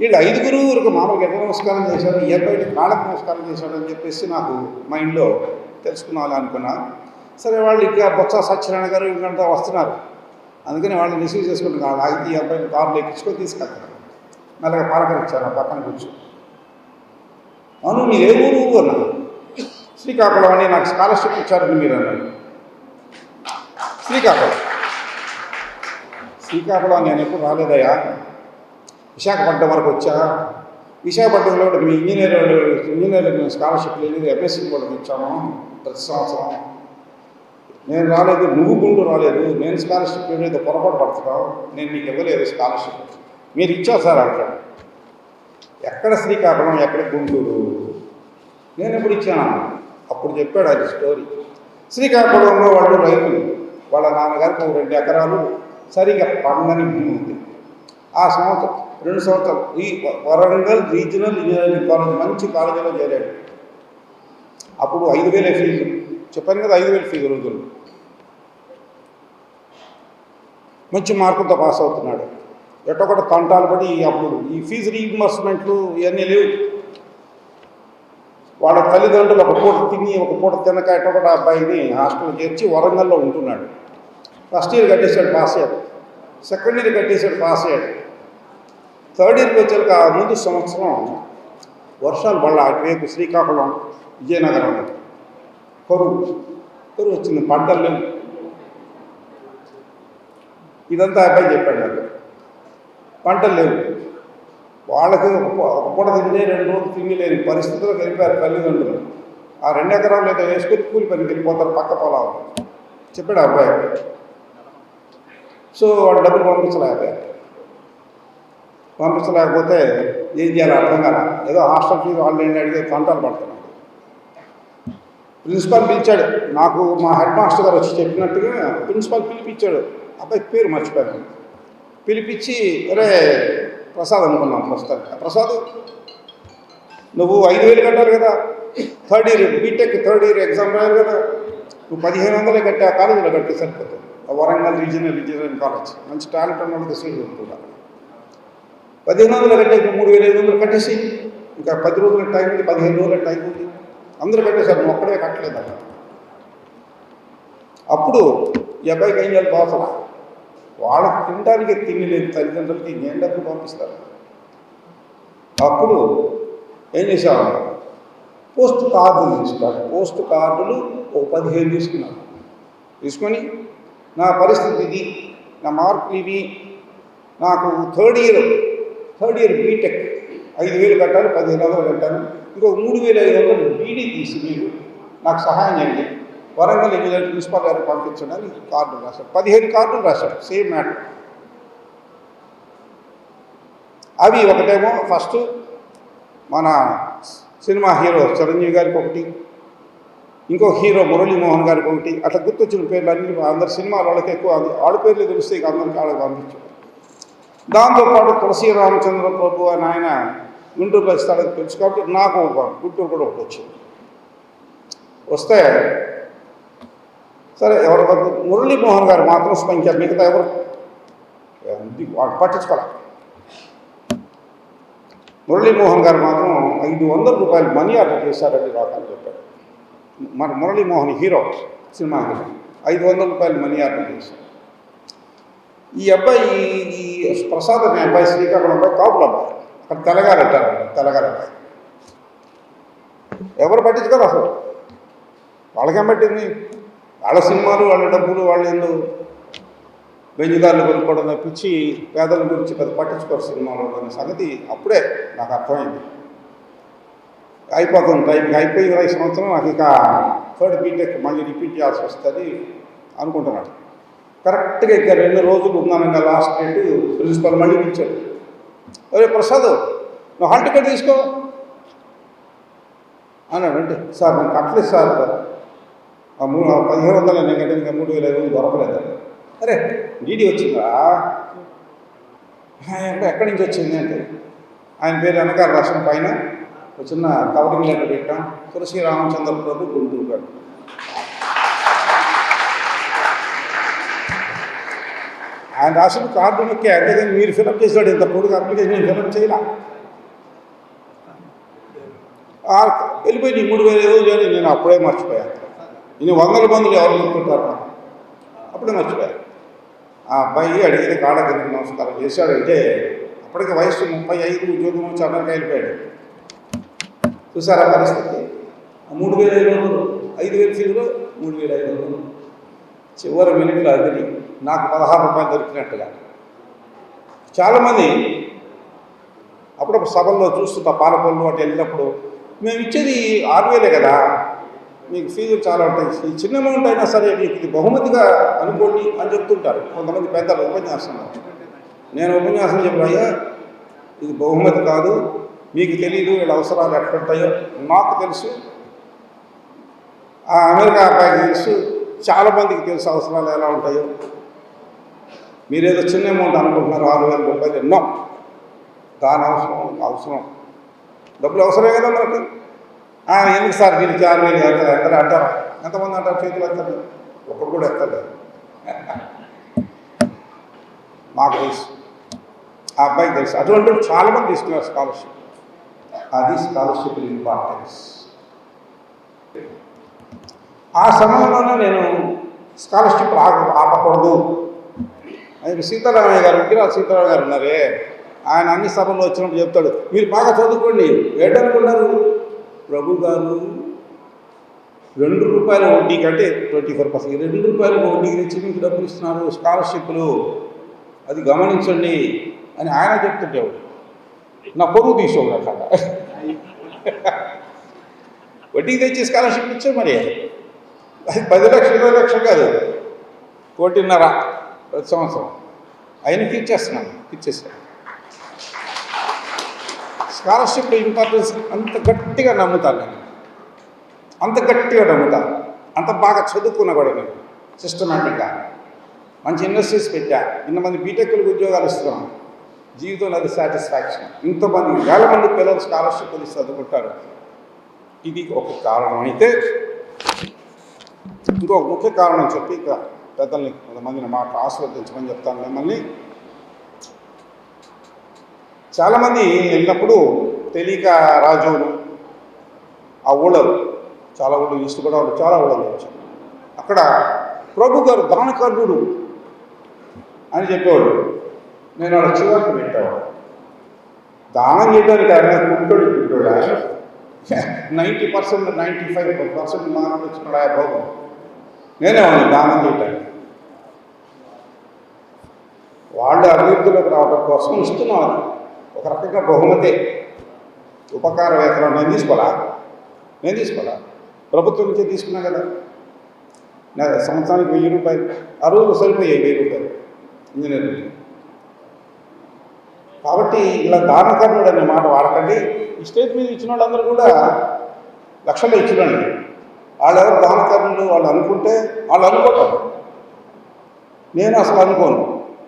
వీళ్ళు 5 మామూలుగా ఎట్లా నమస్కారం చేశారు, ఈ అబ్బాయిని కాళ్ళకు నమస్కారం చేశాడు అని చెప్పేసి నాకు మైండ్లో తెలుసుకున్నాను అనుకున్నా. సరే వాళ్ళు ఇంకా బొత్స సత్యనారాయణ గారు ఇంకంతా వస్తున్నారు, అందుకని వాళ్ళు రిసీవ్ చేసుకుంటున్నారు. అయితే ఈ అబ్బాయిని కార్లో ఎక్కించుకొని తీసుకెళ్తారు. మెల్లగా పలకరించారు, ఆ పక్కన కూర్చొని. అవును మీరు ఏ ఊరు అన్నారు. శ్రీకాకుళం అని, నాకు స్కాలర్షిప్ ఇచ్చారని మీరు అన్నారు. శ్రీకాకుళం నేను ఎప్పుడు రాలేదయ్యా, విశాఖపట్నం వరకు వచ్చా. విశాఖపట్నంలో మీ ఇంజనీర్లకు స్కాలర్షిప్ లేదు, ఎంఎస్సీ కూడా ఇచ్చాము ప్రతి సంవత్సరం. నేను రాలేదు, నువ్వు గుండు రాలేదు, నేను స్కాలర్షిప్ ఏదో పొరపాటు పడుతున్నావు, నేను మీకు ఇవ్వలేదు స్కాలర్షిప్, మీరు ఇచ్చారు సార్ అంటాడు. ఎక్కడ శ్రీకాకుళం, ఎక్కడ గుంటూరు, నేను ఎప్పుడు ఇచ్చాను? అప్పుడు చెప్పాడు అది స్టోరీ. శ్రీకాకుళంలో వాళ్ళు రైతులు, వాళ్ళ నాన్నగారికి 2 ఎకరాలు సరిగ్గా పండని భూమి ఉంది. ఆ సంవత్సరం 2 సంవత్సరాలు ఈ వరంగల్ రీజనల్ ఇంజనీరింగ్ కాలేజ్ మంచి కాలేజీలో చేరాడు. అప్పుడు 5,000 ఫీజు చెప్పాను కదా, 5,000 ఫీజు రోజులు. మంచి మార్కులతో పాస్ అవుతున్నాడు. ఎట్టొకటి తంటాలు పడి అప్పుడు ఈ ఫీజు రీఇంబర్స్మెంట్లు ఇవన్నీ లేవు. వాళ్ళ తల్లిదండ్రులు ఒక పూట తిని ఒక పూట తినక ఎట్టొకటి అబ్బాయిని హాస్టల్లో చేర్చి వరంగల్లో ఉంటున్నాడు. ఫస్ట్ ఇయర్ కట్టేశాడు, పాస్ అయ్యాడు. సెకండ్ ఇయర్ కట్టేశాడు, పాస్ అయ్యాడు. థర్డ్ ఇయర్కి వచ్చాక ఆ ముందు సంవత్సరం వర్షాలు పడ అటువైపు శ్రీకాకుళం విజయనగరం కరువు వచ్చింది, పంటలు లేవు. ఇదంతా అబ్బాయి చెప్పాడు నాకు, పంటలు లేవు. వాళ్ళకి ఒక పూట తింటే 2 రోజులు తిండి లేని పరిస్థితుల్లో వెళ్ళిపోయారు తల్లిదండ్రులు. ఆ 2 ఎకరాలు ఏదో వేసుకొని కూలి పనికి వెళ్ళిపోతారు పక్క పొలాలు చెప్పాడు అబ్బాయి. సో వాడు డబ్బులు పంపించలేకపోతే ఏం చేయాలి అర్థం కాదు. ఏదో హాస్టల్ ఫీజు వాళ్ళు ఏంటి అడిగే తంటాలు పడుతున్నాడు. ప్రిన్సిపాల్ పిలిచాడు, నాకు మా హెడ్ మాస్టర్ గారు వచ్చి చెప్పినట్టుగా ప్రిన్సిపాల్ పిలిపించాడు. అబ్బాయి పేరు మర్చిపోయాను. పిలిపించి అరే ప్రసాద్ అనుకున్నాం ప్రస్తుతానికి, ప్రసాద్ నువ్వు 5,000 కట్టాలి కదా, third year BTech third year exam రాయాలి కదా, నువ్వు 1,500 కట్టి ఆ కాలేజీలో కట్టి సరిపోతుంది. వరంగల్ రీజనల్ ఇంజనీరింగ్ కాలేజ్ మంచి టాలెంట్ ఉన్న వాళ్ళకి సీట్ ఉంటుంది. 1,500 కట్టే 3,500 కట్టేసి ఇంకా 10 రోజుల టైం ఉంది, 15 రోజుల టైం ఉంది, అందరూ కట్టేశారు, నువ్వు ఒక్కడే కట్టలేదు అక్కడ. అప్పుడు ఈ అబ్బాయికి ఏం చేయాలి బాసల, వాళ్ళకి తినడానికి తిండి లేదు తల్లిదండ్రులకి, నేను డబ్బులు పంపిస్తారు. అప్పుడు ఏం చేసాము, పోస్ట్ కార్డులు తీసుకున్నారు. పోస్ట్ కార్డులు ఒక 15 తీసుకున్నాను. తీసుకొని నా పరిస్థితి ఇది, నా మార్కులు ఇవి, నాకు థర్డ్ ఇయర్ బీటెక్ 5,000 కట్టాలి, 15,000 కట్టాను, ఇంకో 3,500 బీడీ తీసి మీరు నాకు సహాయం చేయండి, వరంగల్ ఇంజనీరింగ్ ప్రిన్సిపాల్ గారికి పంపించండి అని కార్డులు రాశాడు. 15 కార్డులు రాశాడు, సేమ్ మ్యాటర్. అవి ఒకటేమో ఫస్ట్ మన సినిమా హీరో చిరంజీవి గారికి ఒకటి, ఇంకో హీరో మురళీమోహన్ గారికి ఒకటి, అట్లా గుర్తొచ్చిన పేర్లు అన్ని అందరు సినిమాల వాళ్ళకి ఎక్కువ ఆడ పేర్లు తెలిస్తే ఇక అందరికి వాళ్ళకి పంపించాడు. దాంతోపాటు తులసి రామచంద్ర ప్రభు అని ఆయన గుంటూరులో ఇస్తాడని తెలుసు కాబట్టి నాకు గుంటూరు కూడా ఒకటి వచ్చింది. వస్తే సరే ఎవరు మురళీమోహన్ గారు మాత్రం సంఖ్య, మిగతా ఎవరు వాడు పట్టించుకోవాలి. మురళీమోహన్ గారు మాత్రం 500 రూపాయలు మనీ ఆర్డర్ చేశారని రాకని చెప్పాడు. మన మురళీమోహన్ హీరో సినిమా హీరో 500 రూపాయలు మనీ ఆర్డర్ చేశారు. ఈ అబ్బాయి ఈ ప్రసాద్ అనే అబ్బాయి శ్రీకాకుళం అబ్బాయి కాపుల అబ్బాయి, అక్కడ తెలంగాణ అబ్బాయి. ఎవరు పట్టించుకోరు అసలు, వాళ్ళకేం పట్టింది, వాళ్ళ సినిమాలు వాళ్ళ డబ్బులు వాళ్ళు ఎందుకు బెంజుదారులు కొనుక్కోవడం తప్పించి పేదల గురించి పెద్ద పట్టించుకోరు సినిమాలో అనే సంగతి అప్పుడే నాకు అర్థమైంది. అయిపోతుంది టైంకి అయిపోయి 20 సంవత్సరం నాకు ఇక థర్డ్ బీటెక్ మళ్ళీ రిపీట్ చేయాల్సి వస్తుంది అనుకుంటున్నాడు. కరెక్ట్గా ఇక 2 రోజులు ఉన్నాను లాస్ట్ డేట్. ప్రిన్సిపల్ మళ్ళీ పిలిచాడు, అరే ప్రసాద్ నువ్వు హాల్ టికెట్ తీసుకో అన్నాడు. అంటే సార్ నేను కట్టలేదు సార్, ఆ 1500 నేను కంటే ఇంకా 3500 దొరకలేదు. అరే డీడీ వచ్చిందా అంటే ఎక్కడి నుంచి వచ్చింది అంటే ఆయన పేరు వెనకాల రాసిన పైన ఒక చిన్న కవరింగ్ లెటర్ పెట్టాం, తులసి రామచంద్ర ప్రభు గుంటూరు గారు. ఆయన రాసిన కార్డు ముఖ్య అంటే మీరు ఫిలప్ చేశాడు, ఇంత పొడుగు అప్లికేషన్ నేను ఫిలప్ చేయాల. వెళ్ళిపోయి నీ 3500 అని నేను అప్పుడే మర్చిపోయాను. ఇన్ని 100 మందులు ఎవరు గుర్తుంటారు, అప్పుడే మర్చిపోయాను. ఆ అబ్బాయి అడిగితే కాళ్ళ కిందకి నమస్కారం చేశాడంటే అప్పటికి వయసు 35, ఉద్యోగం వచ్చి అమెరికా వెళ్ళిపోయాడు. చూసారా పరిస్థితి? 3500, 5000 ఫీజులో 3500 చివరి మినిట్లో అది నాకు 16 రూపాయలు దొరికినట్టుగా. చాలామంది అప్పుడప్పుడు సభల్లో చూస్తుంటా, పాలకొల్లు అటు వెళ్ళినప్పుడు మేము ఇచ్చేది 6000 కదా, మీకు ఫీజులు చాలా ఉంటాయి, ఈ చిన్న అమౌంట్ అయినా సరే మీకు ఇది బహుమతిగా అనుకోండి అని చెప్తుంటారు కొంతమంది పెద్దలు ఉపన్యాసం. నేను ఉపన్యాసం చెప్పిన అయ్యా ఇది బహుమతి కాదు, మీకు తెలియదు వీళ్ళ అవసరాలు ఎట్లుంటాయో, నాకు తెలుసు, ఆ అమెరికా అబ్బాయికి తెలుసు, చాలామందికి తెలుసు అవసరాలు ఎలా ఉంటాయో. మీరేదో చిన్న అమౌంట్ అనుకుంటున్నారు 6000 రూపాయలు, ఎన్నో దాని అవసరం డబ్బులు అవసరమే కదా మనకి. ఎందుకు సార్ మీరు 6000 ఎత్తారు అంటారా? ఎంతమంది అంటారు చేతులు ఎత్తారు? ఒకడు కూడా ఎత్తలేదు. మాకు తెలుసు, ఆ అబ్బాయికి తెలుసు. అటువంటి చాలామంది తీసుకున్నారు స్కాలర్షిప్. అది స్కాలర్షిప్ ఇంపార్టెన్స్. ఆ సమయంలోనే నేను స్కాలర్షిప్ ఆపకూడదు. ఆయన సీతారామయ్య గారు, విగ్రహాల సీతారామయ్య గారు ఉన్నారే, ఆయన అన్ని సభల్లో వచ్చినప్పుడు చెప్తాడు, మీరు బాగా చదువుకోండి. ఏంటనుకున్నారు ప్రభు గారు, 2 రూపాయల వడ్డీ కంటే 24%, 2 రూపాయల వడ్డీకి తెచ్చి మీకు డబ్బులు ఇస్తున్నారు స్కాలర్షిప్లు, అది గమనించండి అని ఆయన చెప్తుంటేవాడు. నా పొరుగు తీసుకోడు అక్కడ. వడ్డీకి తెచ్చి స్కాలర్షిప్ ఇచ్చే మరి అది 10 లక్షలు 20 లక్షలు కాదు, 1.5 ప్రతి సంవత్సరం ఆయనకి ఇచ్చేసాను. స్కాలర్షిప్ ఇంపార్టెన్స్ అంత గట్టిగా నమ్ముతాను నేను, అంత గట్టిగా నమ్ముతాను. అంత బాగా చదువుకున్నా కూడా నేను సిస్టమేటిక్గా మంచి ఇండస్ట్రీస్ పెట్టా, ఇంతమంది బీటెక్లకు ఉద్యోగాలు ఇస్తున్నాం, జీవితంలో అది సాటిస్ఫాక్షన్. ఇంతమంది 1000 మంది పిల్లలు స్కాలర్షిప్ పొంది చదువుకుంటారు. ఇది ఒక కారణం. అయితే ఇంకొక ముఖ్య కారణం చెప్పి ఇక పెద్దల్ని కొంతమందిని మాట ఆస్వాదించమని చెప్తాను మిమ్మల్ని. చాలామంది వెళ్ళినప్పుడు తెలియక రాజులు ఆ ఊళ్ళలో చాలా ఊళ్ళు ఈస్ట్ కూడా చాలా ఊళ్ళలో వచ్చారు. అక్కడ ప్రభు గారు దానకర్ణుడు అని చెప్పేవాడు. నేను వాళ్ళ చివరికి పెట్టేవాడు. దానం చేయడానికి ఆయన కుంటోడు 90%, 95% మార్కులు వచ్చినాడు ఆ భోగం. నేనే వాడిని దానం చేయటానికి. వాళ్ళు అభివృద్ధిలోకి రావడం కోసం ఇస్తున్నారు, ఒక రకంగా బహుమతే, ఉపకార వేతనం. నేను తీసుకోవాలా ప్రభుత్వం నుంచే తీసుకున్నా కదా. సంవత్సరానికి 1000 రూపాయలు, ఆ రోజు సరిపోయాయి 1000 రూపాయలు ఇంజనీరింగ్. కాబట్టి ఇలా దానకర్ణుడు అనే మాట వాడకండి. ఈ స్టేజ్ మీద ఇచ్చిన వాళ్ళందరూ కూడా లక్షల్లో ఇచ్చినండి. వాళ్ళు ఎవరు దానకర్ణులు వాళ్ళు అనుకుంటే వాళ్ళు అనుకోవటం, నేను అసలు అనుకోను.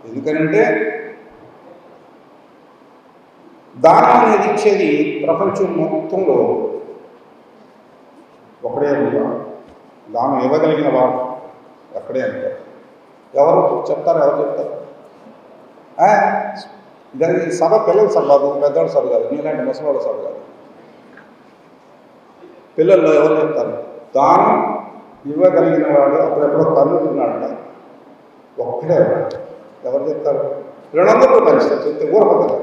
ఎందుకనంటే దానం అనేది ఇచ్చేది ప్రపంచం మొత్తంలో ఒకడే ఉంటారు. దానం ఇవ్వగలిగిన వాడు ఎక్కడే అంటారు. ఎవరు చెప్తారు? ఇది సభ పిల్లల సభ కాదు, పెద్దవాళ్ళ సభ కాదు, మీలాంటి ముసలివాళ్ళ సభ కాదు. పిల్లల్లో ఎవరు చెప్తారు? దానం ఇవ్వగలిగిన వాడు అప్పుడెప్పుడో కన్నుకున్నాడు, ఒక్కడే ఎవరు చెప్తారు? 200 రూపాయలు ఇస్తారు చెప్తే ఊరపడతారు.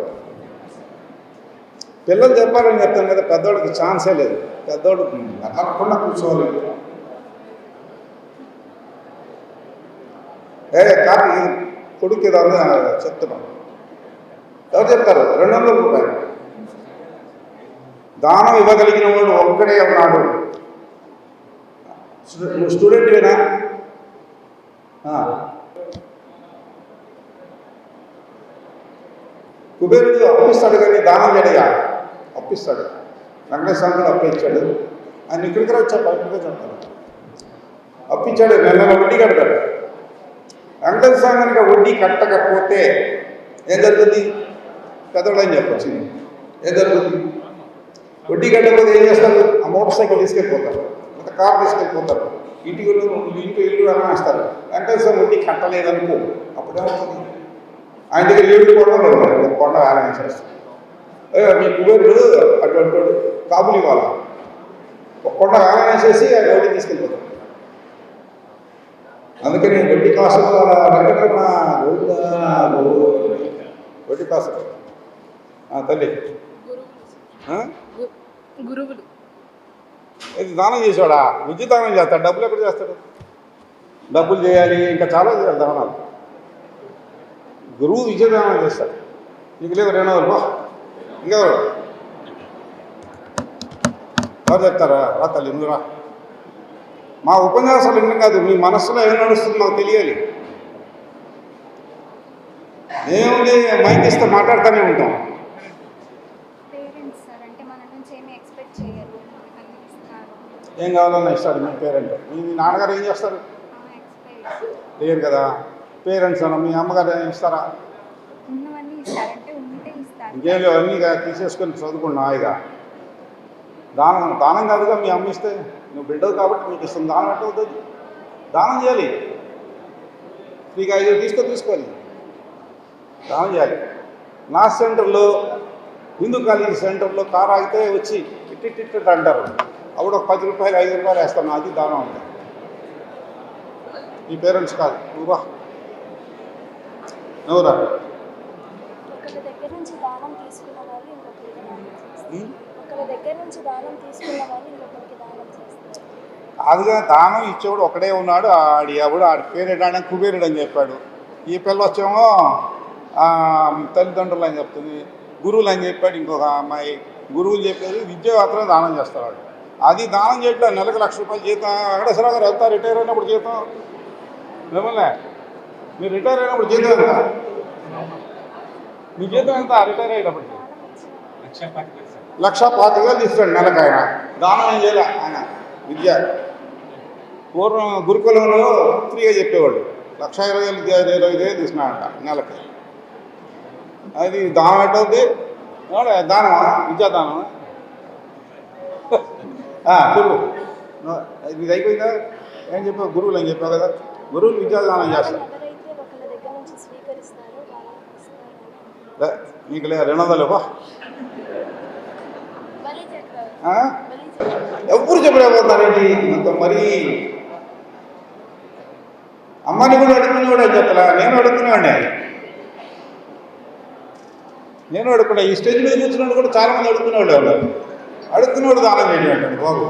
పిల్లలు చెప్పాలని చెప్తాను కదా, పెద్దవాడికి ఛాన్సే లేదు. పెద్దవాడు అనకుండా కూర్చోవాలి. కాపీ కొడుకు ఏదో చెప్తున్నాను. ఎవరు చెప్తారు? 200 రూపాయలు. దానం ఇవ్వగలిగిన వాడు ఒక్కడే ఉన్నాడు. నువ్వు స్టూడెంట్వేనా? కుబేరుడు అప్పిస్తాడు కానీ దానం చేయడగా అప్పిస్తాడు. వెంకటేశ్వర స్వామి అప్పు ఇచ్చాడు. ఆయన ఇక్కడికి వచ్చాడు, బయటగా చెప్తాడు. అప్పించాడు, నెల వడ్డీ కడతాడు. వెంకటేశ్వర స్వామి కనుక వడ్డీ కట్టకపోతే ఏం జరుగుతుంది? పెద్దవాడు అని చెప్పచ్చు. ఏం జరుగుతుంది? వడ్డీ కట్టకపోతే ఏం చేస్తారు? ఆ మోటార్ సైకిల్ తీసుకెళ్ళిపోతారు, ఒక కారు తీసుకెళ్ళిపోతారు, ఇంటికి ఇల్లు అనేస్తారు. వెంకటేశ్వర వడ్డీ కట్టలేదనుకో, అప్పుడేమవుతుంది? ఆయన దగ్గర 7 కొండలు ఉన్నాయి, ఒక కొండ వేలం చేస్తారు. మీ కుబేరుడు అటువంటి కాబులు ఇవ్వాలి, ఒక కొండ వేలం వేసేసి ఆయన వడ్డీ తీసుకెళ్ళిపోతారు. అందుకని వడ్డీ కాసు వెంకటరమణ వడ్డీ కాసు తల్లి గురువులు ఇది దానం చేసేవాడా? విద్య దానం చేస్తాడు. డబ్బులు ఎక్కడ చేస్తాడు? డబ్బులు చేయాలి, ఇంకా చాలా చేయాలి దానాలు. గురువు విద్య దానం చేస్తాడు. నీకు లేవు 2 బా ఇంకెవరు ఎవరు చెప్తారా? రా తల్లి నువ్వు రా. మా ఉపన్యాసాలు ఎన్ని కాదు, మీ మనస్సులో ఏం నడుస్తుంది మాకు తెలియాలి. ఏముంది, మైక్ ఇస్తే మాట్లాడుతూనే ఉంటాం. ఏం కావాలన్నా ఇస్తాడు మీ పేరెంట్. మీ నాన్నగారు ఏం చేస్తారు? లేరు కదా. పేరెంట్స్ అన్న మీ అమ్మగారు ఏం ఇస్తారా? ఇంకేం లేవు, అన్నీ తీసేసుకొని చదువుకున్నా హాయిగా. దానం కాదుగా మీ అమ్మ ఇస్తే. నువ్వు బిడ్డవు కాబట్టి నీకు ఇస్తుంది. దానం ఎట్ట అవుతుంది? దానం చేయాలి. నీకు 5 తీసుకోవాలి, దానం చేయాలి. నా సెంటర్లో, హిందూ కాలేజీ సెంటర్లో కారు ఆగితే వచ్చి ఇట్టిట్టిట్ అంటారు. అప్పుడు ఒక 10 రూపాయలు 5 రూపాయలు వేస్తాను, అది దానం అంటే. నీ పేరెంట్స్ కాదు, నువ్వురా నువ్వురా. కాదుగా, దానం ఇచ్చేవాడు ఒకడే ఉన్నాడు. ఆడి పేరేటాడని కుబేరుడు అని చెప్పాడు. ఈ పిల్ల వచ్చేమో తల్లిదండ్రులు అని చెప్తుంది, గురువులు అని చెప్పాడు. ఇంకొక అమ్మాయి గురువులు చెప్పేది విద్య మాత్రం దానం చేస్తాడు. అది దానం చేయట్లేదు. నెలకు 1,00,000 రూపాయలు జీతం. వెంకటేశ్వరరావు గారు ఎంత రిటైర్ అయినప్పుడు జీతం? మిమ్మల్ని మీరు రిటైర్ అయినప్పుడు జీతం ఎంత? మీ జీతం ఎంత రిటైర్ అయినప్పుడు? 1,25,000 తీస్తాడు నెలకు. ఆయన దానం ఏం చేయలే. ఆయన విద్య పూర్వం గురుకులంలో ఫ్రీగా చెప్పేవాడు. 1,20,000 తీసుకున్నాడంట నెలకి. అది దానం ఎట్టవుద్ది? దానమా? విద్యాదానం చెప్పు. ఇది అయిపోయిందా? ఏం చెప్పావు? గురువులు అని చెప్పావు కదా. గురువులు విద్యాదానం చేస్తారు. నీకు లే 200 బా. ఎవ్వరు చెప్పలేకపోతున్నారేంటి? ఇంత మరీ అమ్మని కూడా అడుగుకునేవాడు అని చెప్పలే. నేను అడుగుకునేవాడిని. నేను అడుగుకున్నా. ఈ స్టేజ్ మీద కూర్చున్నాడు కూడా చాలామంది అడుగుకునేవాళ్ళు. ఎవరు అడుగుకునేవాడు దానం చేయడం బాబు.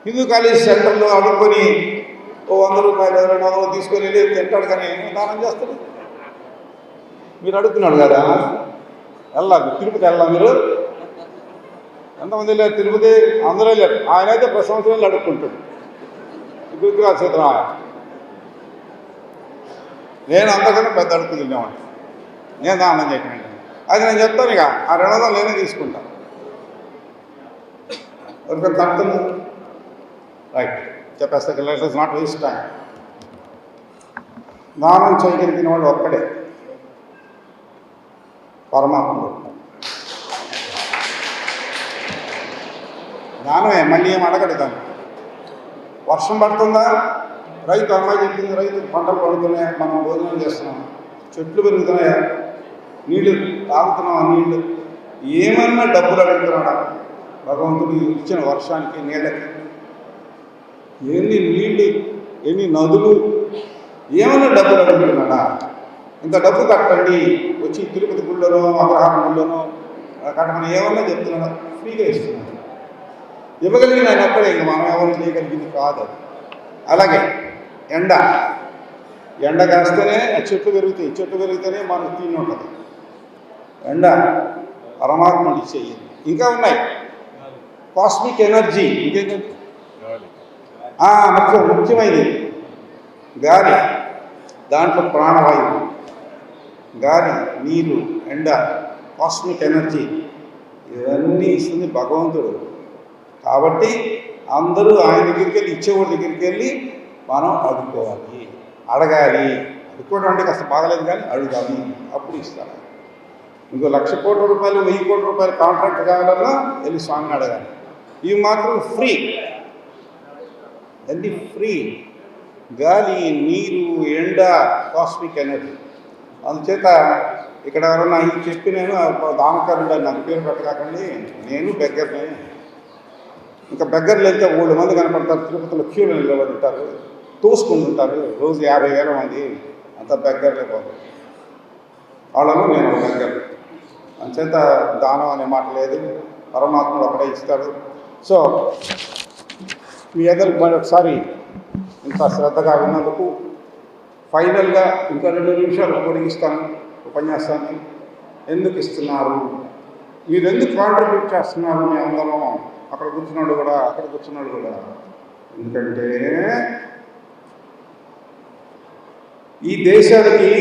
హిందూ కాలేజ్ సెంటర్లో అడుక్కొని 100 రూపాయలు 200 తీసుకొని వెళ్ళి తింటాడు. కానీ దానం చేస్తాడు. మీరు అడుగుతున్నాడు కదా. తిరుపతి వెళ్ళా మీరు? ఎంతమంది వెళ్ళారు తిరుపతి? అందరూ వెళ్ళారు. ఆయన అయితే ప్రతి సంవత్సరం వెళ్ళి అడుక్కుంటాడు. గురుకుల సూత్రం. నేను అంతకన్నా పెద్ద అడుక్కు తినేవాడిని. నేను దానం చేయటం అది నేను చెప్తాను. ఇక ఆ 200 నేనే తీసుకుంటాను. ఎవరికైనా తప్పుతుంది? రైట్ చెప్పేస్తా. Let us not waste time. దానం చేయగలిగిన వాడు ఒక్కడే, పరమాత్ముడు. దానమే, మళ్ళీ ఏం అడగడు. దాన్ని వర్షం పడుతుందా? రైతు అమ్మాయి చెప్పింది, రైతు పంటలు పడుతున్నాయి, మనం భోజనం చేస్తున్నాం, చెట్లు పెరుగుతున్నాయా, నీళ్ళు తాగుతున్నాం, ఆ నీళ్ళు ఏమన్నా డబ్బులు అడుగుతున్నాడా? భగవంతుడు ఇచ్చిన వర్షానికి, నీళ్ళకి ఎన్ని నీళ్ళు, ఎన్ని నదులు, ఏమన్నా డబ్బులు అడుగుతున్నాడా? ఇంత డబ్బు కట్టండి వచ్చి తిరుపతి గుళ్ళోనో అగ్రహారం గుళ్ళోనో కట్టమని ఏమన్నా చెప్తున్నాడా? ఫ్రీగా ఇస్తున్నాడు. ఇవ్వగలిగిన ఆయన అక్కడే. ఇంక మనం ఎవరు చేయగలిగింది కాదు. అలాగే ఎండ కాస్తేనే చెట్లు పెరుగుతాయి, చెట్లు పెరిగితేనే మనకు తిని ఉంటుంది. ఎండ పరమాత్ముడు ఇచ్చేయండి. ఇంకా ఉన్నాయి. కాస్మిక్ ఎనర్జీ ఇంకేంటి ముఖ్యమైనది గాలి, దాంట్లో ప్రాణవాయువు, గాలి, నీరు, ఎండ, కాస్మిక్ ఎనర్జీ ఇవన్నీ ఇస్తుంది భగవంతుడు. కాబట్టి అందరూ ఆయన దగ్గరికి వెళ్ళి, ఇచ్చేవాడి దగ్గరికి వెళ్ళి మనం అడుక్కోవాలి, అడగాలి. అడుక్కోవడం అంటే కాస్త బాగలేదు కానీ అడగాలి, అప్పుడు ఇస్తారు. ఇంకో 1,00,000 కోట్ల రూపాయలు 1,000 కోట్ల రూపాయలు కాంట్రాక్ట్ కావాలన్నా వెళ్ళి స్వామిని అడగాలి. ఇవి మాత్రం ఫ్రీ, అన్నీ ఫ్రీ. గాలి, నీరు, ఎండ, కాస్మిక్ ఎనర్జీ. అందుచేత ఇక్కడ ఎవరన్నా ఇది చెప్పి నేను దానకరుడు నాకు పేరు పెట్టకండి, నేను బెగ్గర్ని. ఇంకా బెగ్గర్లు వెళ్తే 3 మంది కనపడతారు, తిరుపతిలో క్యూలో నిలబడి ఉంటారు, తోసుకుంటుంటారు, రోజు 50,000 మంది, అంత బెగ్గర్లే పోతారు. వాళ్ళలో నేను ఒక బెగ్గర్. అందుచేత దానం అనే మాట లేదు, పరమాత్ముడు అక్కడే ఇస్తాడు. సో మీ అందరికి మరొకసారి ఇంత శ్రద్ధగా విన్నందుకు ఫైనల్గా ఇంకా 2 నిమిషాలు పొడిగిస్తాను ఉపన్యాసాన్ని. ఎందుకు ఇస్తున్నారు, మీరు ఎందుకు కాంట్రిబ్యూట్ చేస్తున్నారు మీ అందరం, అక్కడ కూర్చున్నాడు కూడా, అక్కడ కూర్చున్నాడు కూడా. ఎందుకంటే ఈ దేశానికి,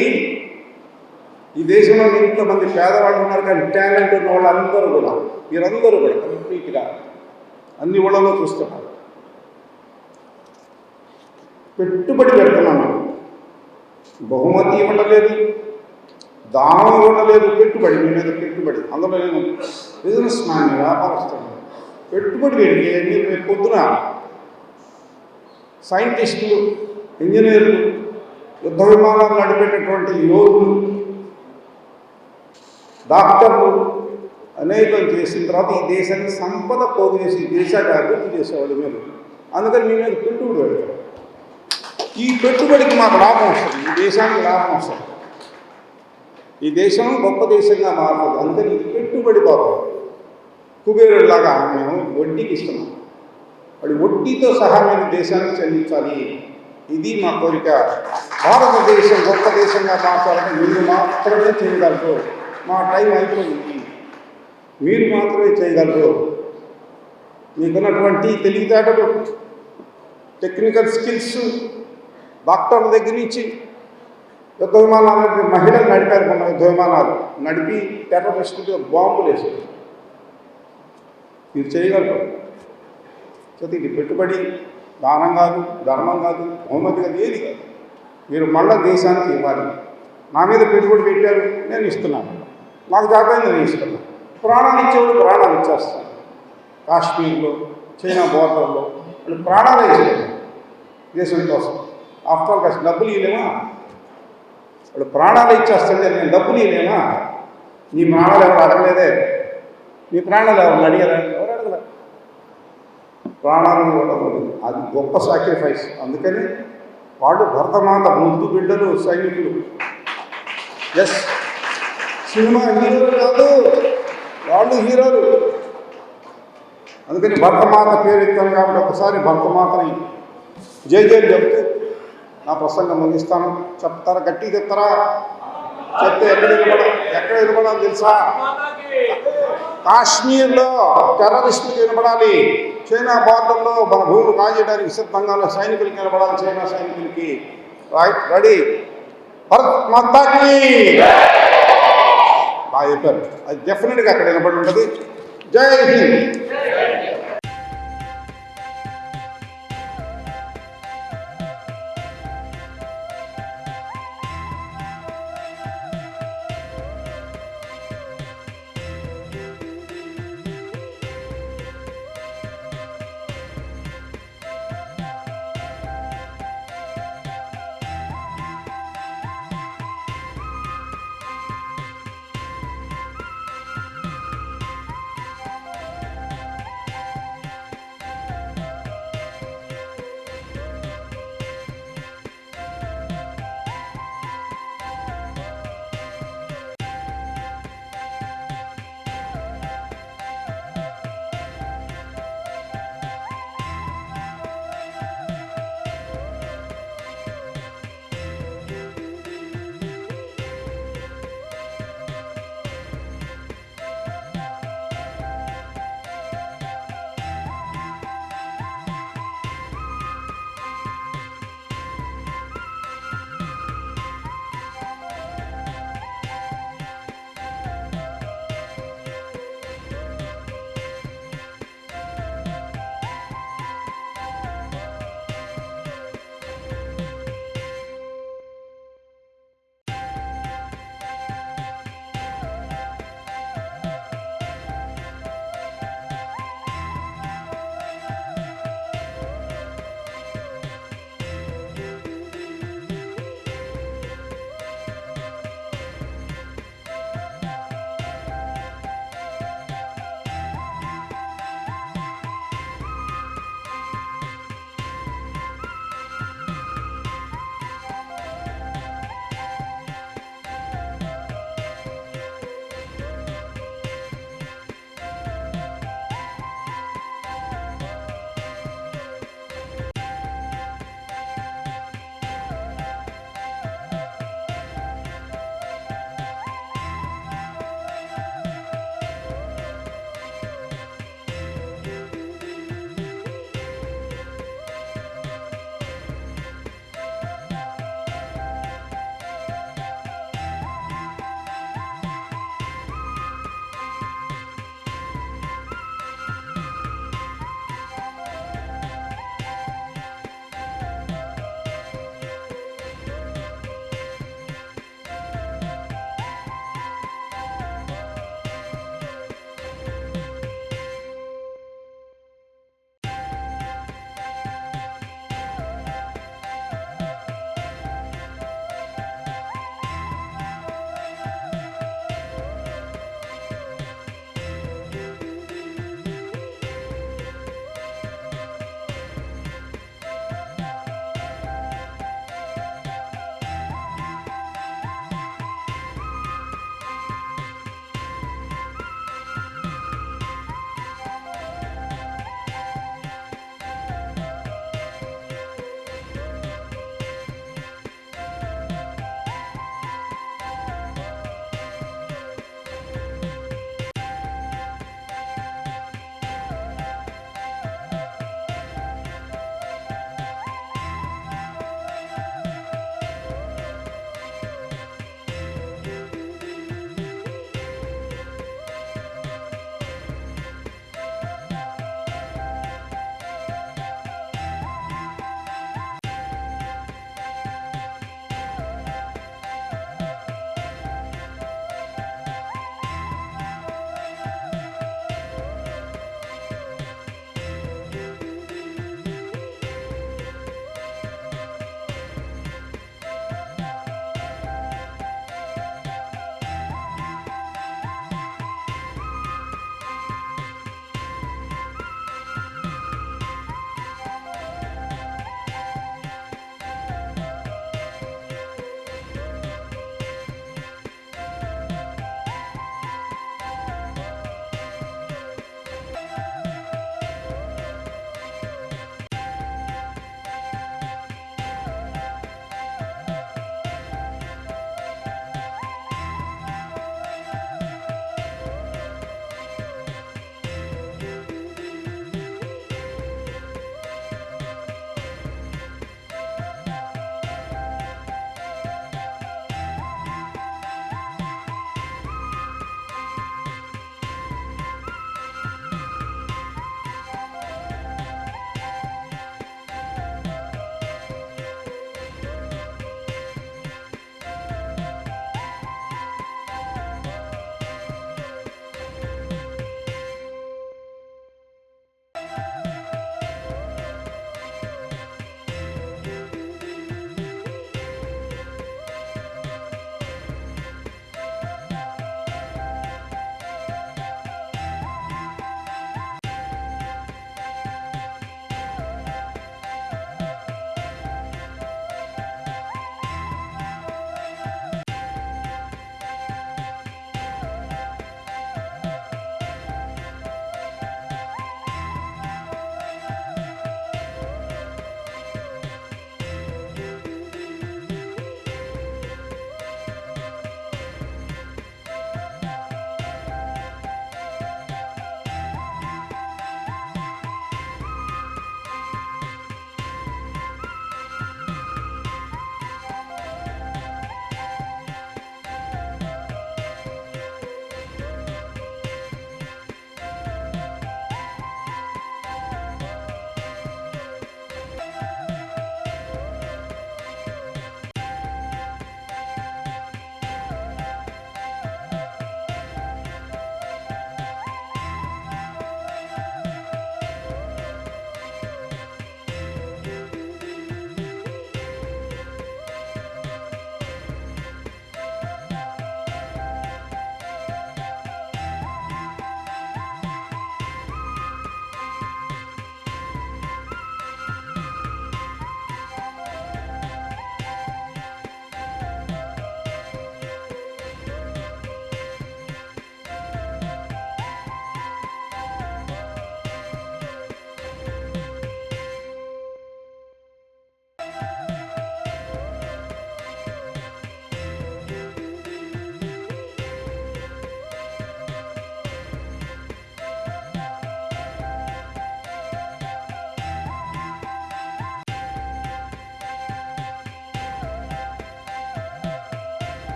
ఈ దేశంలో ఇంతమంది పేదవాళ్ళు ఉన్నారు, కానీ టాలెంట్ ఉన్న వాళ్ళందరూ కూడా, మీరందరూ కూడా కంప్లీట్గా అన్ని ఊళ్ళలో చూస్తున్నారు. పెట్టుబడి పెడుతున్నాను, బహుమతి ఇవ్వలేదు, దానం ఇవ్వలేదు, పెట్టుబడి మీ మీద పెట్టుబడి. అందులో నేను బిజినెస్ మ్యాన్, వ్యాపారస్తున్నాను. పెట్టుబడి పెడితే మీరు రేపు పొద్దున సైంటిస్టులు, ఇంజనీర్లు, యుద్ధ విమానాలు నడిపేటటువంటి యోగులు, డాక్టర్లు అనేకం చేసిన తర్వాత ఈ దేశాన్ని సంపద పోగు చేసి దేశాన్ని అభివృద్ధి చేసేవాళ్ళు మీరు. అందుకని మీ మీద పెట్టుబడి పెడతారు. ఈ పెట్టుబడికి మాకు లాభం వస్తుంది, ఈ దేశానికి లాభం వస్తుంది, ఈ దేశం గొప్ప దేశంగా మారుతుంది. అందుకని ఇది పెట్టుబడి పాపం. కుబేరులాగా మేము వడ్డీకి ఇస్తున్నాం, వాడి వడ్డీతో సహా మీరు దేశానికి చెల్లించాలి. ఇది మా కోరిక. భారతదేశం గొప్ప దేశంగా మార్చాలంటే మీరు మాత్రమే చేయగలరు. మా టైం అయిపోయింది, మీరు మాత్రమే చేయగలరు. మీకున్నటువంటి తెలివితేటలు, టెక్నికల్ స్కిల్స్, డాక్టర్ల దగ్గర నుంచి యుద్ధ విమానాలు, మహిళలు నడిపారు, మన యుద్ధ విమానాలు నడిపి టెర్రరిస్టులు బాంబులు వేసారు. మీరు చేయగలరు. సో ఇది పెట్టుబడి, దానం కాదు, ధర్మం కాదు, బహుమతి కాదు, ఏది కాదు. మీరు మళ్ళా దేశానికి ఇవ్వాలి. నా మీద పెట్టుబడి పెట్టారు, నేను ఇస్తున్నాను, నాకు జాగ్రత్త నేను ఇస్తున్నాను. ప్రాణాలు ఇచ్చేవాడు ప్రాణాలు ఇచ్చేస్తాను. కాశ్మీర్లో, చైనా బోర్డర్లో వాళ్ళు ప్రాణాలు ఇచ్చారు దేశం కోసం. ఆఫ్టర్ ఆల్ కాస్త డబ్బులు ఇవ్వలేమా? వాళ్ళు ప్రాణాలు ఇచ్చేస్తుంటే నేను డబ్బులు ఇవ్వలేమా? నీ ప్రాణాలు ఎవరు అడగలేదే, మీ ప్రాణాలు ఎవరు అడిగారా? ఎవరు అడగలే. ప్రాణాలు ఇవ్వడం అది గొప్ప సాక్రిఫైస్. అందుకని వాళ్ళు భరతమాత ముద్దు బిడ్డలు, సైనికులు. ఎస్, సినిమా హీరోలు కాదు, వాళ్ళు హీరోలు. అందుకని భరతమాత పేరు ఎత్తాను కాబట్టి ఒకసారి భరతమాతని జై జై చెప్తూ నా ప్రసంగం ముగిస్తాను. చెప్తారా? గట్టిగా చెప్తారా? చెప్తే ఎక్కడ వినపడాలి తెలుసా? కాశ్మీర్లో టెర్రరిస్టులకు వినపడాలి, చైనా బార్డర్లో మన భూములు కాజేయడానికి సిద్ధంగా ఉన్న సైనికులకి వినపడాలి, చైనా సైనికులకి. రైట్, రెడీ, భారత్ మాతాకి బాగా చెప్పారు. అది డెఫినెట్గా అక్కడ వినపడి ఉంటుంది. జై హింద్.